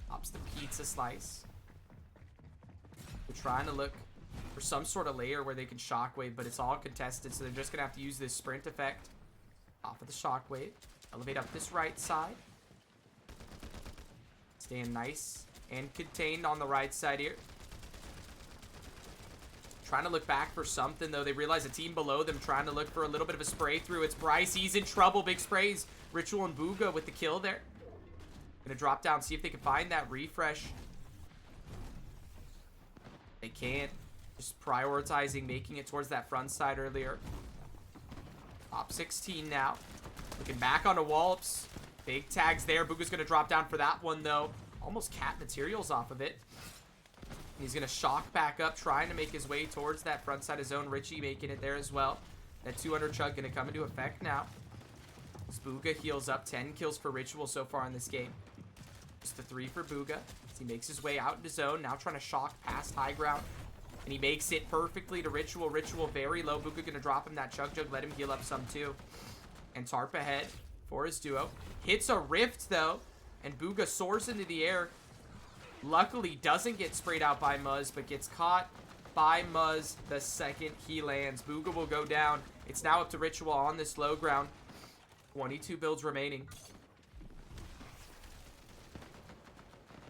S1: Pops the pizza slice. We're trying to look for some sort of layer where they can shockwave, but it's all contested, so they're just gonna have to use this sprint effect off of the shockwave. Elevate up this right side. Staying nice and contained on the right side here. Trying to look back for something, though. They realize a team below them trying to look for a little bit of a spray through. It's Bryce. He's in trouble. Big sprays. Ritual and Bugha with the kill there. Gonna drop down, see if they can find that refresh. They can't. Just prioritizing making it towards that front side earlier. Top 16 now. Looking back onto Walps. Big tags there. Bugha's gonna drop down for that one, though. Almost cat materials off of it. He's going to shock back up, trying to make his way towards that front side of zone. Richie making it there as well. That 200 chug going to come into effect now. Bugha heals up. 10 kills for Ritual so far in this game. Just the 3 for Bugha as he makes his way out into zone. Now trying to shock past high ground. And he makes it perfectly to Ritual. Ritual very low. Bugha going to drop him that chug jug. Let him heal up some too. And Tarp ahead for his duo. Hits a rift though. And Bugha soars into the air. Luckily, doesn't get sprayed out by Muzz, but gets caught by Muzz the second he lands. Bugha will go down. It's now up to Ritual on this low ground. 22 builds remaining.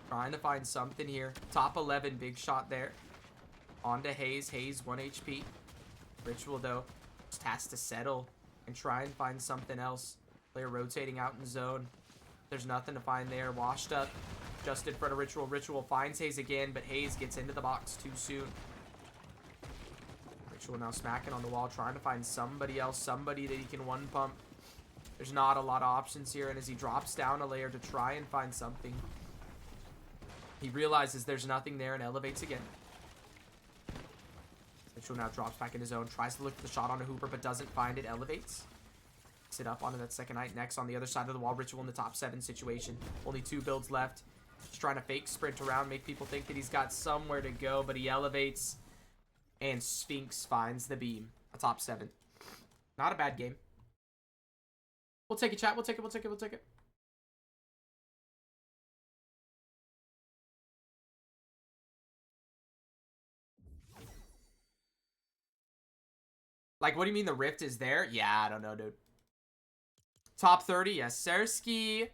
S1: Trying to find something here. Top 11, big shot there. On to Hayes. Hayes, 1 HP. Ritual, though, just has to settle and try and find something else. Player rotating out in zone. There's nothing to find there. Washed up. Just in front of Ritual. Ritual finds Hayes again, but Hayes gets into the box too soon. Ritual now smacking on the wall, trying to find somebody else, somebody that he can one pump. There's not a lot of options here, and as he drops down a layer to try and find something, he realizes there's nothing there and elevates again. Ritual now drops back in his zone, tries to look for the shot on a Hooper, but doesn't find it, elevates. Sit up onto that second night. Next on the other side of the wall, Ritual in the top 7 situation. Only 2 builds left. He's trying to fake sprint around, make people think that he's got somewhere to go, but he elevates, and Sphinx finds the beam. A top 7. Not a bad game. We'll take it, chat. We'll take it, we'll take it, we'll take it. Like, what do you mean the rift is there? Yeah, I don't know, dude. Top 30, yes, Sirski.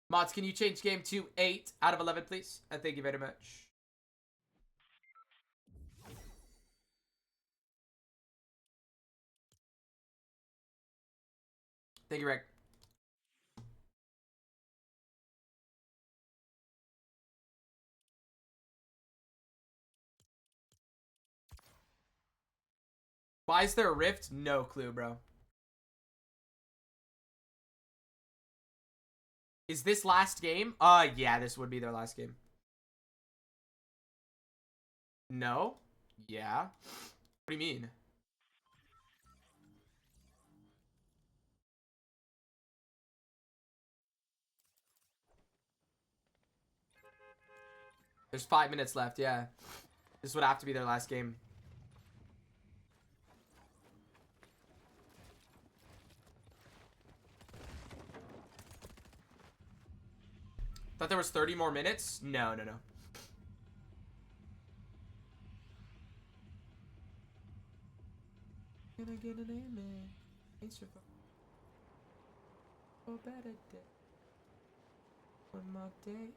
S1: Mods, can you change game to 8 out of 11, please? And thank you very much. Thank you, Rick. Why is there a rift? No clue, bro. Is this last game? Yeah, this would be their last game. No? Yeah. What do you mean? There's 5 minutes left, yeah. This would have to be their last game. Thought there was 30 more minutes? No, no, no. Can I get an amen? Answer for better day. One more day.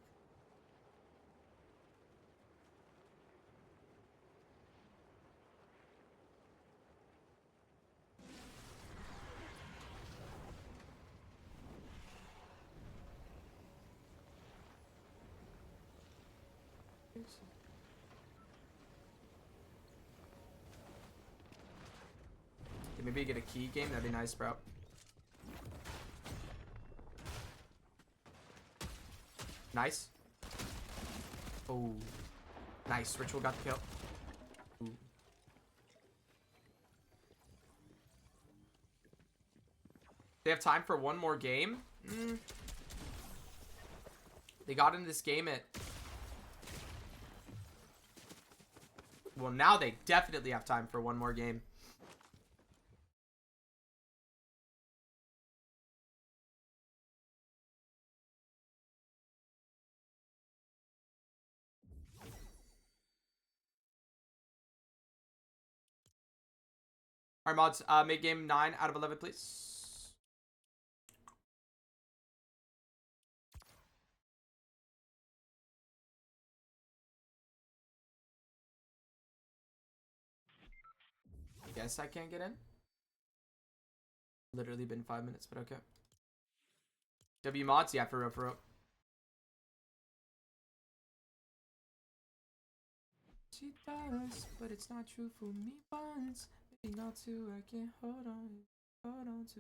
S1: Maybe get a key game, that'd be nice, bro. Nice. Oh, nice. Ritual got the kill. Ooh. They have time for one more game. They got into this game at... Well, now they definitely have time for one more game. Alright, mods, make game 9 out of 11, please. Guess I can't get in. Literally been 5 minutes, but okay. W mods, yeah, for real, for real. She does, but it's not true for me once. Maybe not two, I can't hold on to.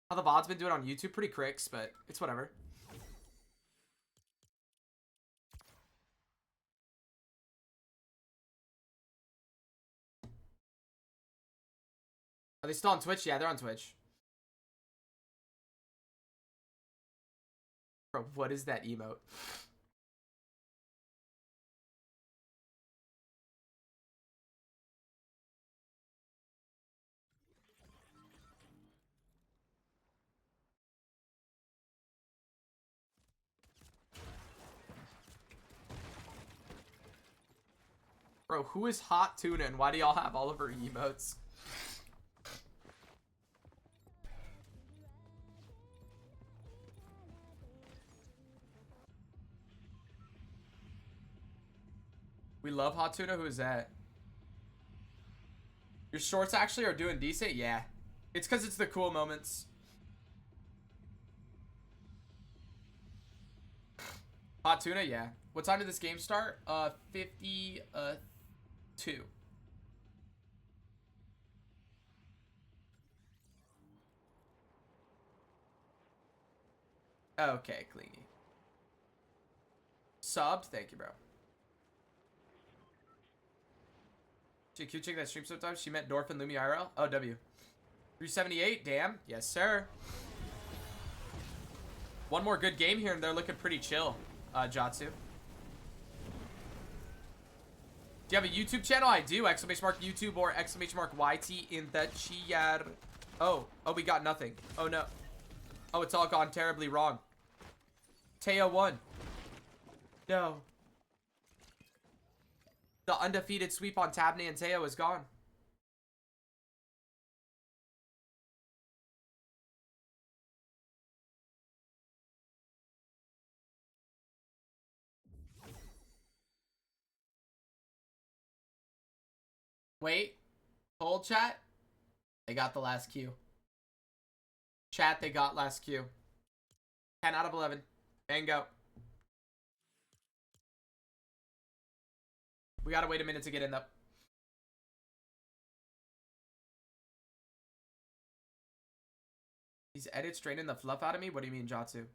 S1: How the VOD's been doing on YouTube, pretty cricks, but it's whatever. Are they still on Twitch? Yeah, they're on Twitch. Bro, what is that emote? Bro, who is Hot Tuna and why do y'all have all of her emotes? We love Hot Tuna? Who is that? Your shorts actually are doing decent? Yeah. It's because it's the cool moments. Hot Tuna? Yeah. What time did this game start? 52. Okay, Clingy. Subbed? Thank you, bro. She a cute chick that streams sometimes. She met Dorf and Lumi IRL. Oh, W. 378, damn. Yes, sir. One more good game here and they're looking pretty chill, Jatsu. Do you have a YouTube channel? I do. Exclamation mark YouTube or exclamation mark YT in the chat. Oh, we got nothing. Oh, no. Oh, it's all gone terribly wrong. Teo won. No. The undefeated sweep on Tabney and Teo is gone. Wait. Hold, chat. They got the last Q. Chat, they got last Q. 10 out of 11. And go. We gotta wait a minute to get in though. These edits draining the fluff out of me? What do you mean, Jatsu?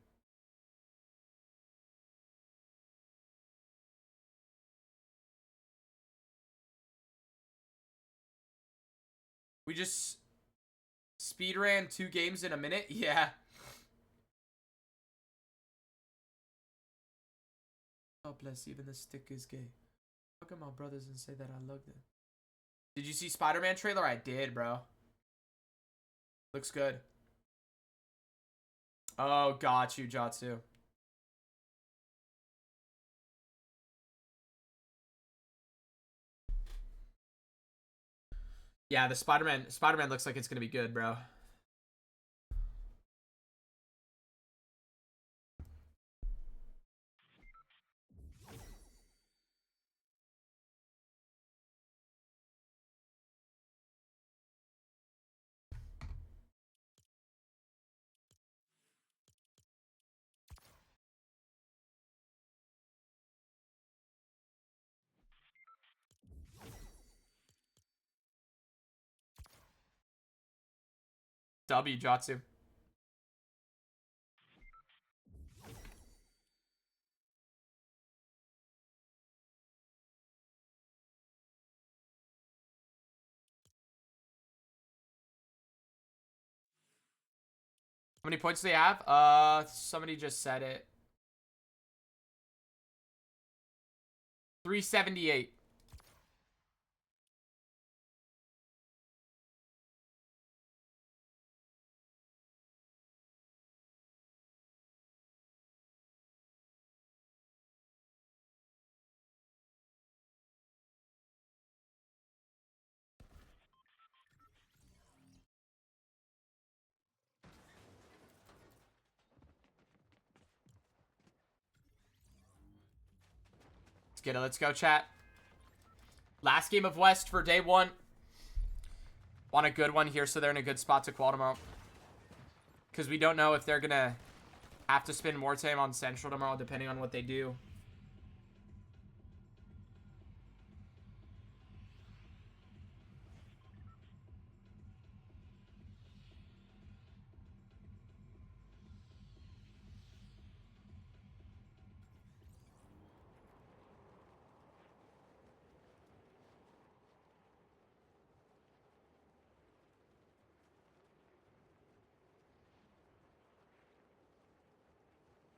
S1: We just speed ran 2 games in a minute? Yeah. Oh, bless, even the stick is gay. Look at my brothers and say that I love them. Did you see Spider-Man trailer? I did, bro. Looks good. Oh, got you, Jatsu. Yeah, the Spider-Man looks like it's gonna be good, bro. W, Jatsu. How many points do they have? Somebody just said it. 378. get it. Let's go, chat. Last game of West for day 1. Want a good one here so they're in a good spot to qual tomorrow. Because we don't know if they're going to have to spend more time on Central tomorrow depending on what they do.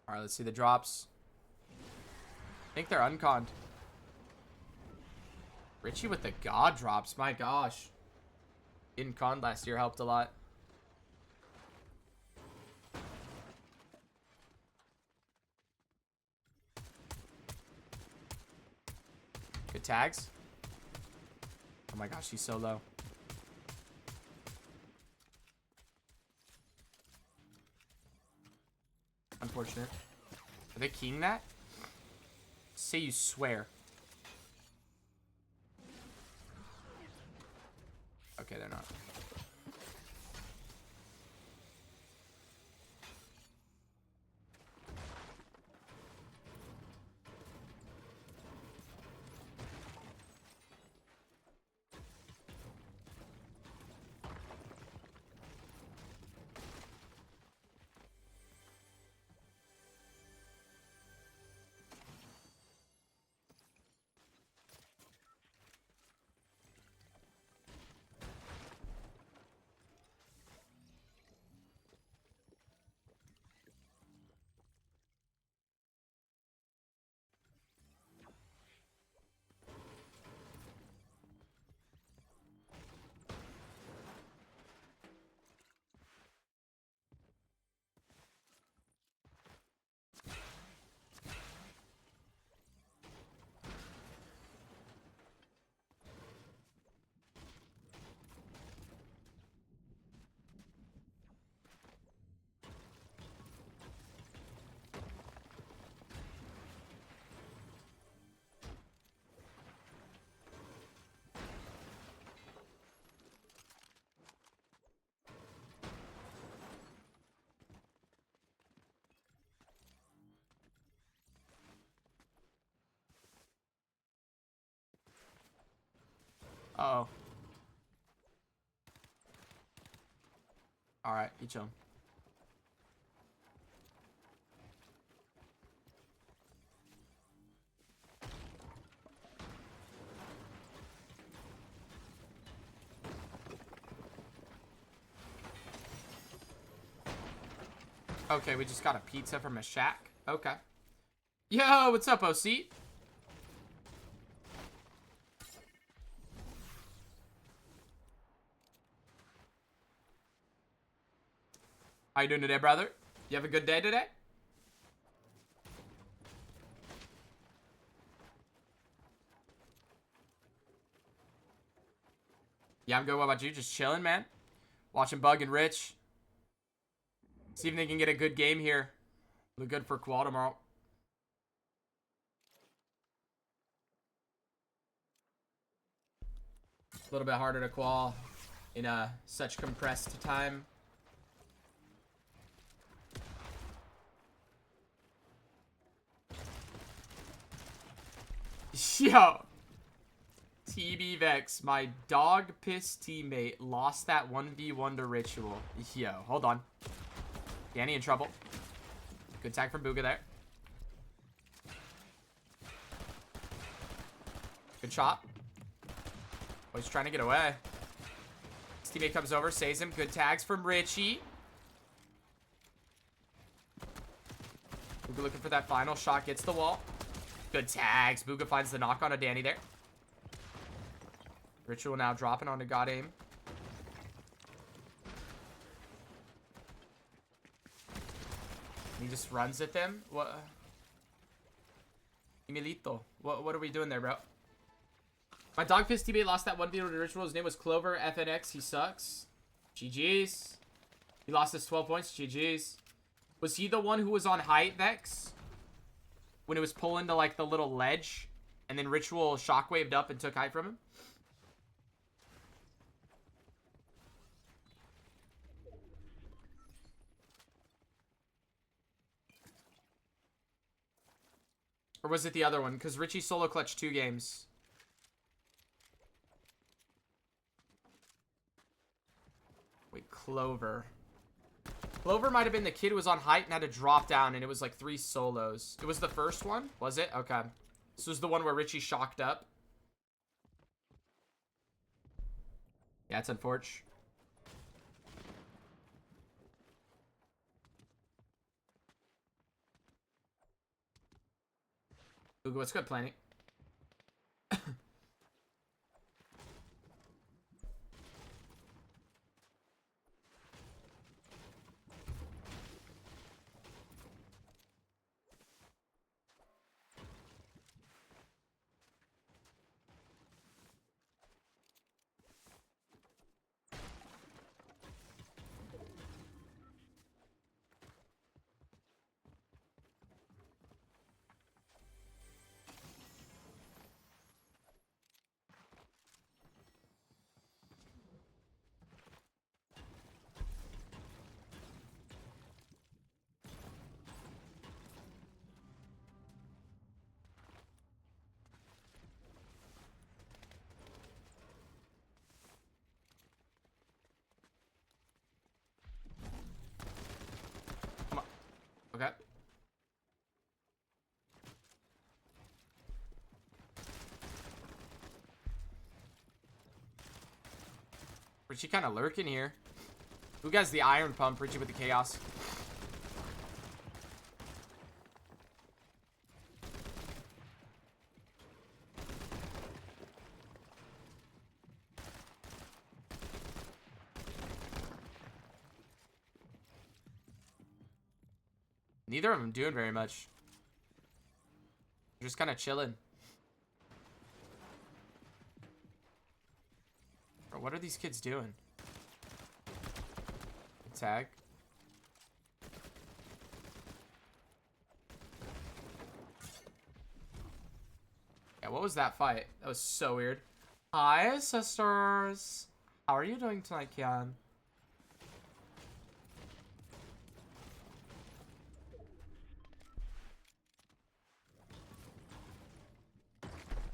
S1: All right, let's see the drops. I think they're unconned. Richie with the god drops. My gosh. In con last year helped a lot. Good tags. Oh my gosh, he's so low. Unfortunate. Are they keying that? Say you swear. Okay, they're not. Uh-oh. Alright, each him. Okay, we just got a pizza from a shack. Okay. Yo, what's up, OC? How you doing today, brother? You have a good day today? Yeah, I'm good. What about you? Just chilling, man. Watching Bug and Rich. See if they can get a good game here. Look good for qual tomorrow. A little bit harder to qual in such compressed time. Yo. TB Vex, my dog piss teammate lost that 1v1 to Ritual. Yo, hold on. Danny in trouble. Good tag from Bugha there. Good shot. Oh, he's trying to get away. His teammate comes over, saves him. Good tags from Richie. Bugha looking for that final shot. Gets the wall. Good tags. Bugha finds the knock on a Danny there. Ritual now dropping onto God Aim. He just runs at them. What? Emilito. What are we doing there, bro? My dog piss teammate lost that 1v1 to Ritual. His name was Clover FNX. He sucks. GG's. He lost his 12 points. GG's. Was he the one who was on height, Vex? When it was pulling to like the little ledge? And then Ritual shockwaved up and took height from him. Or was it the other one? Because Richie solo clutched 2 games. Wait, Clover. Clover might have been the kid who was on height and had to drop down, and it was like 3 solos. It was the first one? Was it? Okay. This was the one where Richie shocked up. Yeah, it's unfortunate. Bugha, what's good planning? Come on. Okay. Richie kind of lurking here. Who gets the iron pump? Richie with the chaos. Neither of them doing very much. They're just kind of chilling. Bro, what are these kids doing? Tag. Yeah, what was that fight? That was so weird. Hi, sisters. How are you doing tonight, Kian?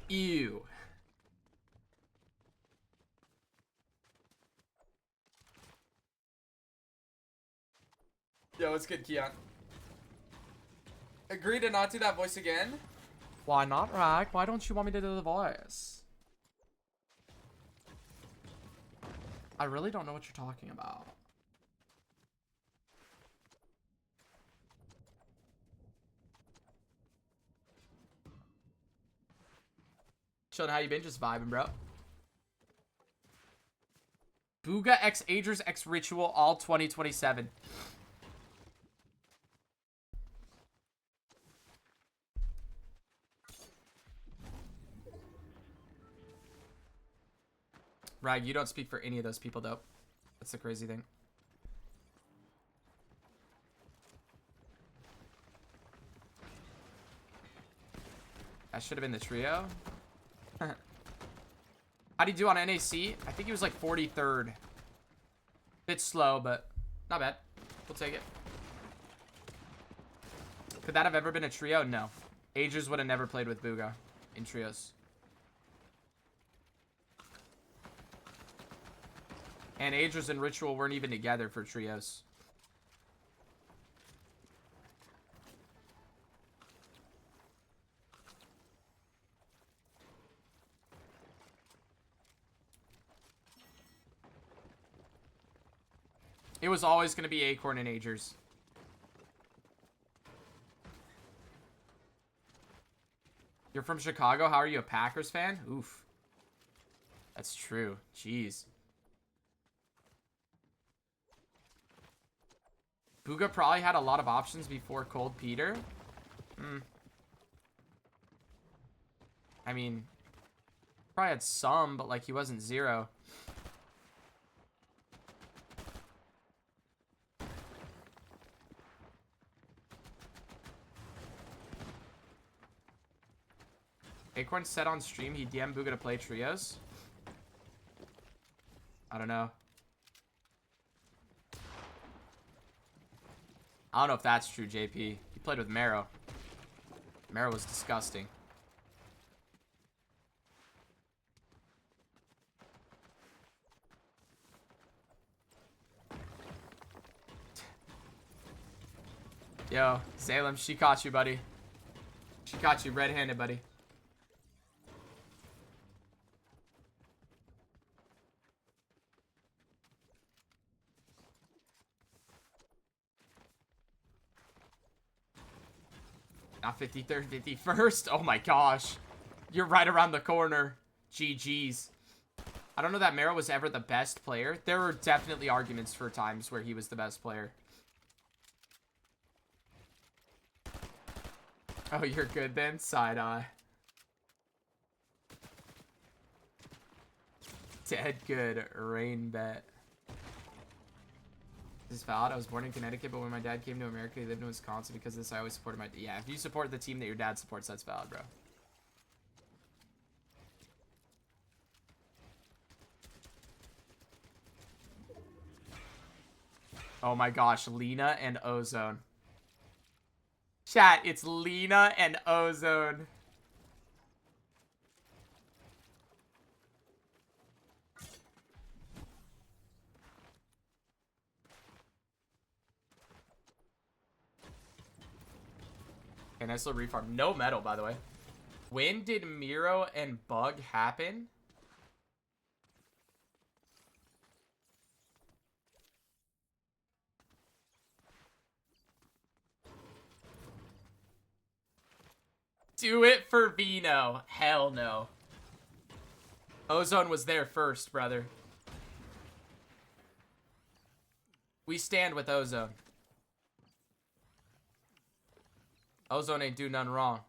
S1: Ew. Yo, what's good, Kian? Agree to not do that voice again? Why not, Rag? Why don't you want me to do the voice? I really don't know what you're talking about. Chillin', how you been? Just vibing, bro. Bugha X Agers X Ritual all 2027. Rag, you don't speak for any of those people, though. That's the crazy thing. That should have been the trio. How'd he do on NAC? I think he was like 43rd. Bit slow, but not bad. We'll take it. Could that have ever been a trio? No. Agers would have never played with Bugha in trios. And Agers and Ritual weren't even together for trios. It was always going to be Acorn and Agers. You're from Chicago? How are you, a Packers fan? Oof. That's true. Jeez. Bugha probably had a lot of options before Cold Peter. I mean, probably had some, but like he wasn't zero. Acorn said on stream he DM'd Bugha to play trios. I don't know. I don't know if that's true, JP. He played with Marrow. Marrow was disgusting. Yo, Salem, she caught you, buddy. She caught you red-handed, buddy. Not 53rd, 51st. Oh my gosh. You're right around the corner. GG's. I don't know that Marrow was ever the best player. There were definitely arguments for times where he was the best player. Oh, you're good then? Side eye. Dead good. Rain bet. This is valid. I was born in Connecticut, but when my dad came to America, he lived in Wisconsin. Because of this, I always supported my... Yeah, if you support the team that your dad supports, that's valid, bro. Oh my gosh, Lena and Ozone. Chat, it's Lena and Ozone. Okay, nice little refarm. No metal, by the way. When did Miro and Bug happen? Do it for Vino. Hell no. Ozone was there first, brother. We stand with Ozone. Ozone ain't do nothing wrong.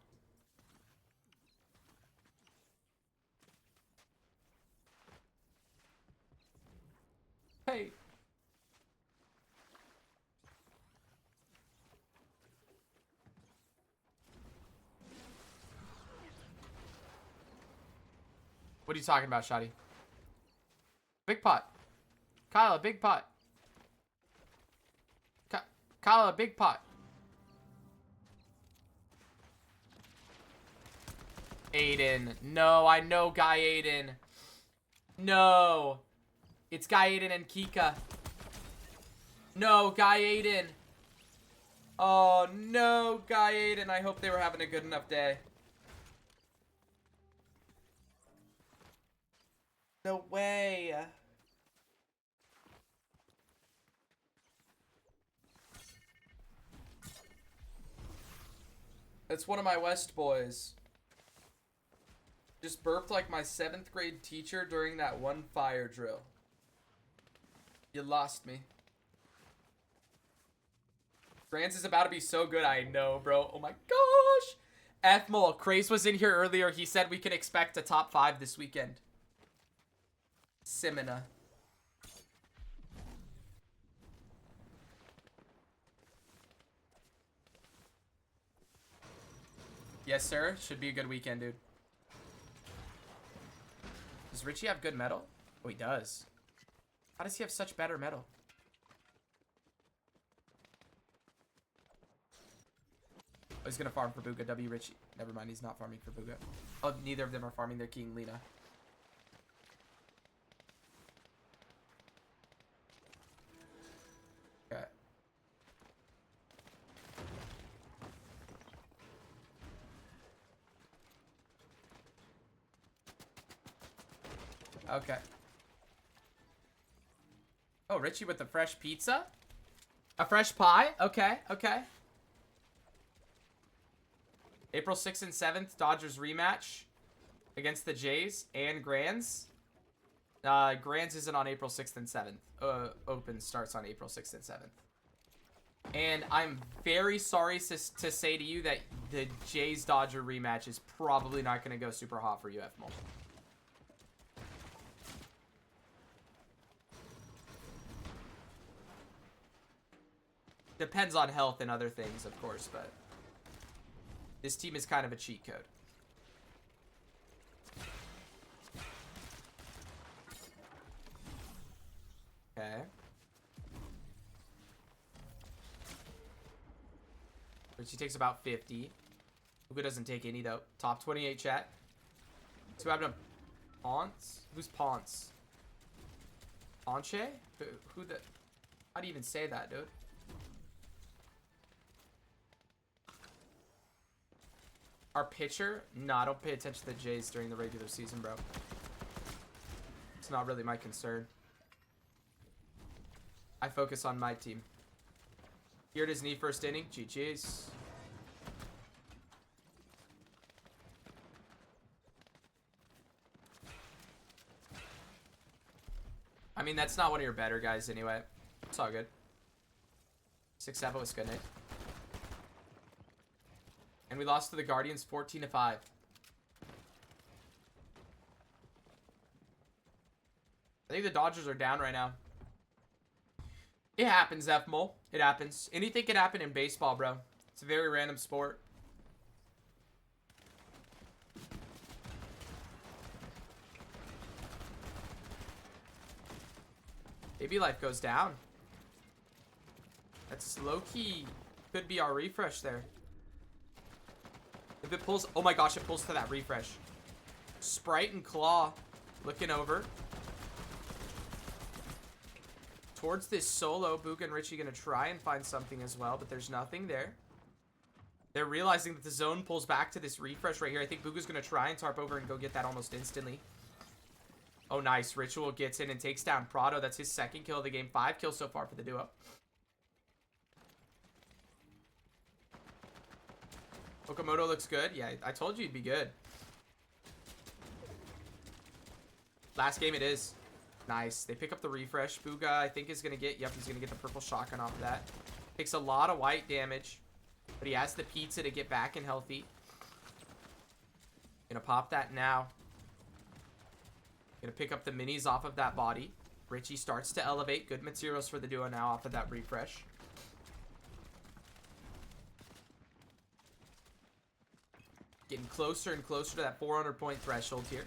S1: Hey. What are you talking about, Shotty? Big pot. Kyle, a big pot. Kyle, a big pot. Aiden. No, I know Guy Aiden. No. It's Guy Aiden and Kika. No, Guy Aiden. Oh, no, Guy Aiden. I hope they were having a good enough day. No way. That's one of my West boys. Just burped like my 7th grade teacher during that one fire drill. You lost me. Grants is about to be so good. I know, bro. Oh my gosh. F-Mole. Craze was in here earlier. He said we can expect a top 5 this weekend. Simina. Yes, sir. Should be a good weekend, dude. Does Richie have good metal? Oh, he does. How does he have such better metal? Oh, he's gonna farm for Bugha. W Richie. Never mind, he's not farming for Bugha. Oh, neither of them are farming their King Lena. Okay. Okay. Oh, Richie with the fresh pizza? A fresh pie? Okay, okay. April 6th and 7th, Dodgers rematch against the Jays and Grands. Grands isn't on April 6th and 7th. Open starts on April 6th and 7th. And I'm very sorry to say to you that the Jays-Dodger rematch is probably not going to go super hot for you, F-Mole. Depends on health and other things, of course, but this team is kind of a cheat code. Richie takes about 50. Bugha doesn't take any, though. Top 28 chat. So what happened to Ponce? Who's Ponce? Ponche? Who the... How do you even say that, dude? Our pitcher? No, I don't pay attention to the Jays during the regular season, bro. It's not really my concern. I focus on my team. Here it is, knee first inning. GG's. I mean, that's not one of your better guys anyway. It's all good. 6-7 was good, Nick. And we lost to the Guardians 14-5. I think the Dodgers are down right now. It happens, F-Mole. It happens. Anything can happen in baseball, bro. It's a very random sport. Baby life goes down. That's low-key. Could be our refresh there. If it pulls... Oh my gosh, it pulls to that refresh. Sprite and Claw looking over. Towards this solo, Bugha and Richie going to try and find something as well, but there's nothing there. They're realizing that the zone pulls back to this refresh right here. I think Bugha's going to try and tarp over and go get that almost instantly. Oh, nice. Ritual gets in and takes down Prado. That's his second kill of the game. 5 kills so far for the duo. Okamoto looks good. Yeah, I told you he'd be good. Last game it is. Nice. They pick up the refresh. Bugha, I think, is going to get... Yep, he's going to get the purple shotgun off of that. Takes a lot of white damage. But he has the pizza to get back and healthy. Gonna pop that now. Gonna pick up the minis off of that body. Richie starts to elevate. Good materials for the duo now off of that refresh. Getting closer and closer to that 400-point threshold here.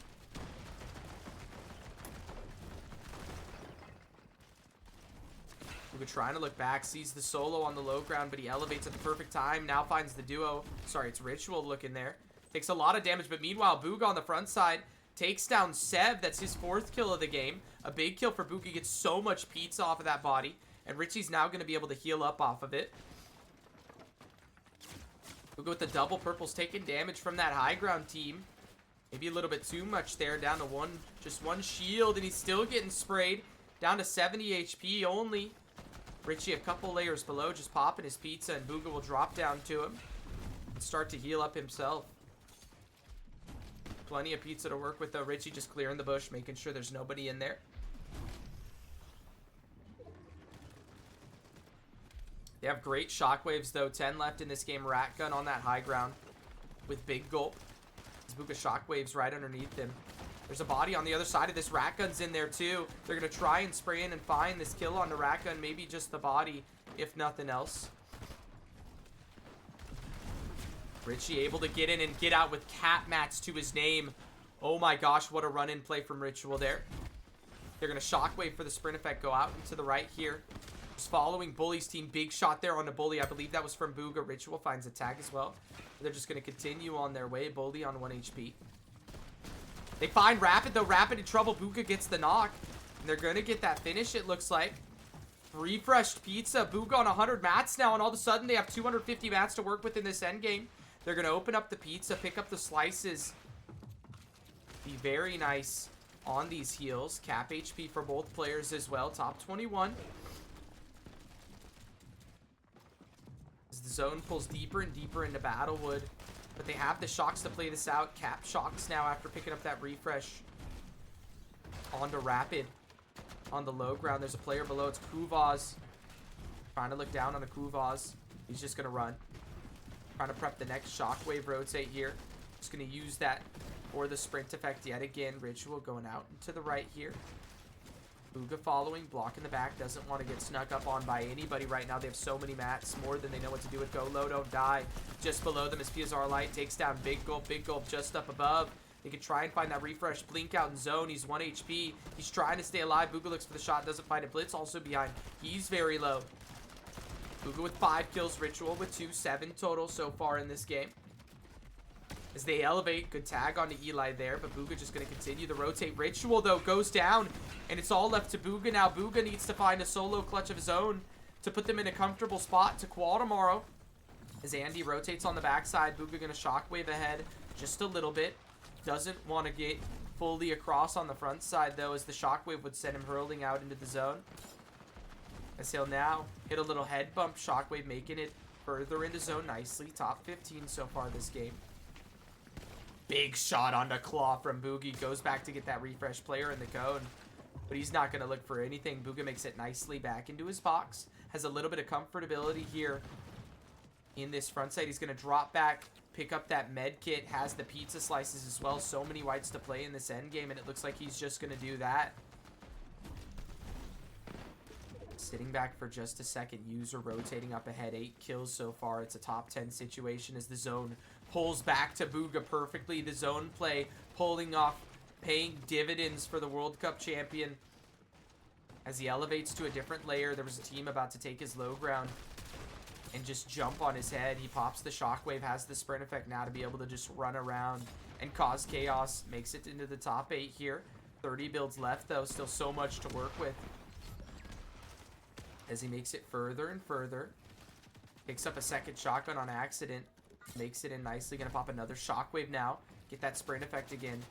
S1: Bugha trying to look back, sees the solo on the low ground, but he elevates at the perfect time. Now finds the duo. Sorry, it's Ritual looking there. Takes a lot of damage, but meanwhile, Bugha on the front side takes down Sev. That's his 4th kill of the game. A big kill for Bugha. Gets so much pizza off of that body, and Richie's now going to be able to heal up off of it. Bugha with the double purples, taking damage from that high ground team. Maybe a little bit too much there. Down to just one shield, and he's still getting sprayed. Down to 70 HP only. Richie a couple layers below, just popping his pizza, and Bugha will drop down to him and start to heal up himself. Plenty of pizza to work with, though. Richie just clearing the bush, making sure there's nobody in there. They have great shockwaves, though. 10 left in this game. Rat gun on that high ground with Big Gulp. Bugha shockwaves right underneath him. There's a body on the other side of this. Rat gun's in there too. They're going to try and spray in and find this kill on the rat gun. Maybe just the body, if nothing else. Richie able to get in and get out with cat mats to his name. Oh my gosh, what a run-in play from Ritual there. They're going to shockwave for the sprint effect. Go out and to the right here. Just following Bully's team. Big shot there on the Bully. I believe that was from Bugha. Ritual finds a tag as well. They're just going to continue on their way. Bully on 1 HP. They find Rapid, though. Rapid in trouble. Bugha gets the knock. And they're going to get that finish, it looks like. Refreshed pizza. Bugha on 100 mats now. And all of a sudden, they have 250 mats to work with in this endgame. They're going to open up the pizza, pick up the slices. Be very nice on these heals. Cap HP for both players as well. Top 21. As the zone pulls deeper and deeper into Battlewood. But they have the shocks to play this out. Cap shocks now after picking up that refresh. Onto Rapid. On the low ground, there's a player below. It's Kuvaz. Trying to look down on the Kuvaz. He's just going to run. Trying to prep the next shockwave rotate here. Just going to use that for the sprint effect yet again. Ritual going out to the right here. Bugha following, blocking the back. Doesn't want to get snuck up on by anybody right now. They have so many mats, more than they know what to do with. Go low, don't die. Just below them is PSR Light. Takes down Big Gulp just up above. They can try and find that refresh. Blink out in zone. He's 1 HP. He's trying to stay alive. Bugha looks for the shot. Doesn't find it. Blitz also behind. He's very low. Bugha with 5 kills, Ritual with 2, 7 total so far in this game. As they elevate, good tag onto Eli there, but Bugha just going to continue to rotate. Ritual, though, goes down, and it's all left to Bugha now. Bugha needs to find a solo clutch of his own to put them in a comfortable spot to qual tomorrow. As Andy rotates on the backside, Bugha going to shockwave ahead just a little bit. Doesn't want to get fully across on the front side, though, as the shockwave would send him hurling out into the zone. As he'll now hit a little head bump. Shockwave making it further into zone nicely. Top 15 so far this game. Big shot onto Claw from Boogie. Goes back to get that refresh player in the cone. But he's not going to look for anything. Bugha makes it nicely back into his box. Has a little bit of comfortability here in this front side. He's going to drop back, pick up that med kit. Has the pizza slices as well. So many whites to play in this end game, and it looks like he's just going to do that. Sitting back for just a second. User rotating up ahead. 8 kills so far. It's a top 10 situation as the zone pulls back to Bugha perfectly. The zone play pulling off, paying dividends for the World Cup champion. As he elevates to a different layer, there was a team about to take his low ground and just jump on his head. He pops the shockwave, has the sprint effect now to be able to just run around and cause chaos. Makes it into the top 8 here. 30 builds left, though. Still so much to work with. As he makes it further and further. Picks up a second shotgun on accident. Makes it in nicely. Gonna pop another shockwave now. Get that sprint effect again.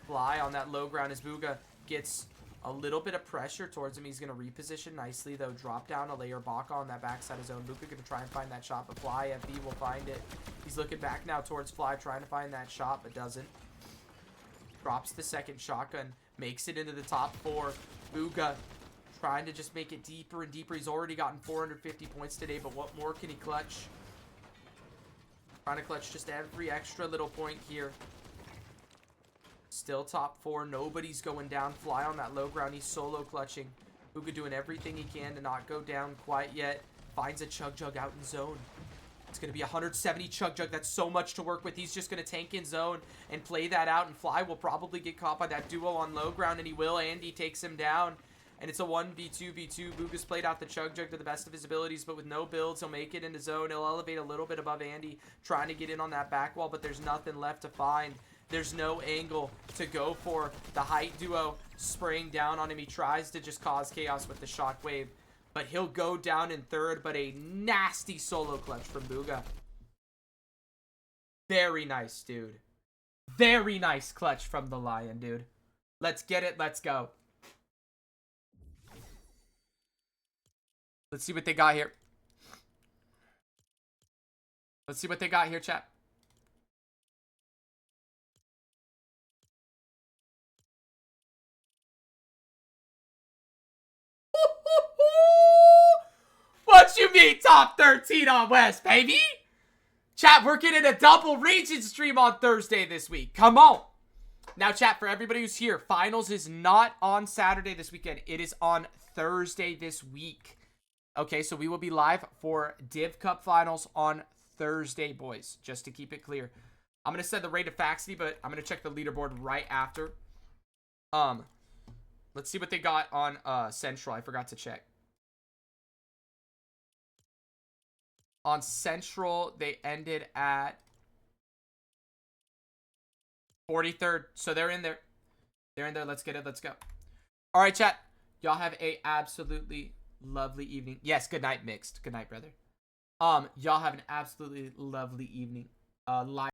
S1: Fly on that low ground as Bugha gets a little bit of pressure towards him. He's gonna reposition nicely, though. Drop down a layer. Baka on that backside of zone. Bugha gonna try and find that shot, but Fly FB will find it. He's looking back now towards Fly, trying to find that shot, but doesn't. Drops the second shotgun. Makes it into the top 4. Bugha trying to just make it deeper and deeper. He's already gotten 450 points today, but what more can he clutch? Trying to clutch just every extra little point here. Still top 4. Nobody's going down. Fly on that low ground. He's solo clutching. Bugha doing everything he can to not go down quite yet. Finds a Chug Jug out in zone. It's going to be 170 Chug Jug. That's so much to work with. He's just going to tank in zone and play that out. And Fly will probably get caught by that duo on low ground, and he will. Andy takes him down. And it's a 1v2v2. Bugha's played out the Chug Jug to the best of his abilities, but with no builds, he'll make it into zone. He'll elevate a little bit above Andy, trying to get in on that back wall, but there's nothing left to find. There's no angle to go for. The height duo spraying down on him. He tries to just cause chaos with the shockwave, but he'll go down in third, but a nasty solo clutch from Bugha. Very nice, dude. Very nice clutch from the Lion, dude. Let's get it. Let's go. Let's see what they got here. Let's see what they got here, chat. What you mean top 13 on West, baby? Chat, we're getting a double region stream on Thursday this week. Come on. Now, chat, for everybody who's here, finals is not on Saturday this weekend. It is on Thursday this week. Okay, so we will be live for Div Cup Finals on Thursday, boys, just to keep it clear. I'm going to set the rate of Faxity, but I'm going to check the leaderboard right after. Let's see what they got on Central. I forgot to check. On Central, they ended at 43rd, so they're in there. They're in there. Let's get it. Let's go. All right, chat. Y'all have a absolutely lovely evening. Yes, good night, Mixed. Good night, brother. Y'all have an absolutely lovely evening. Live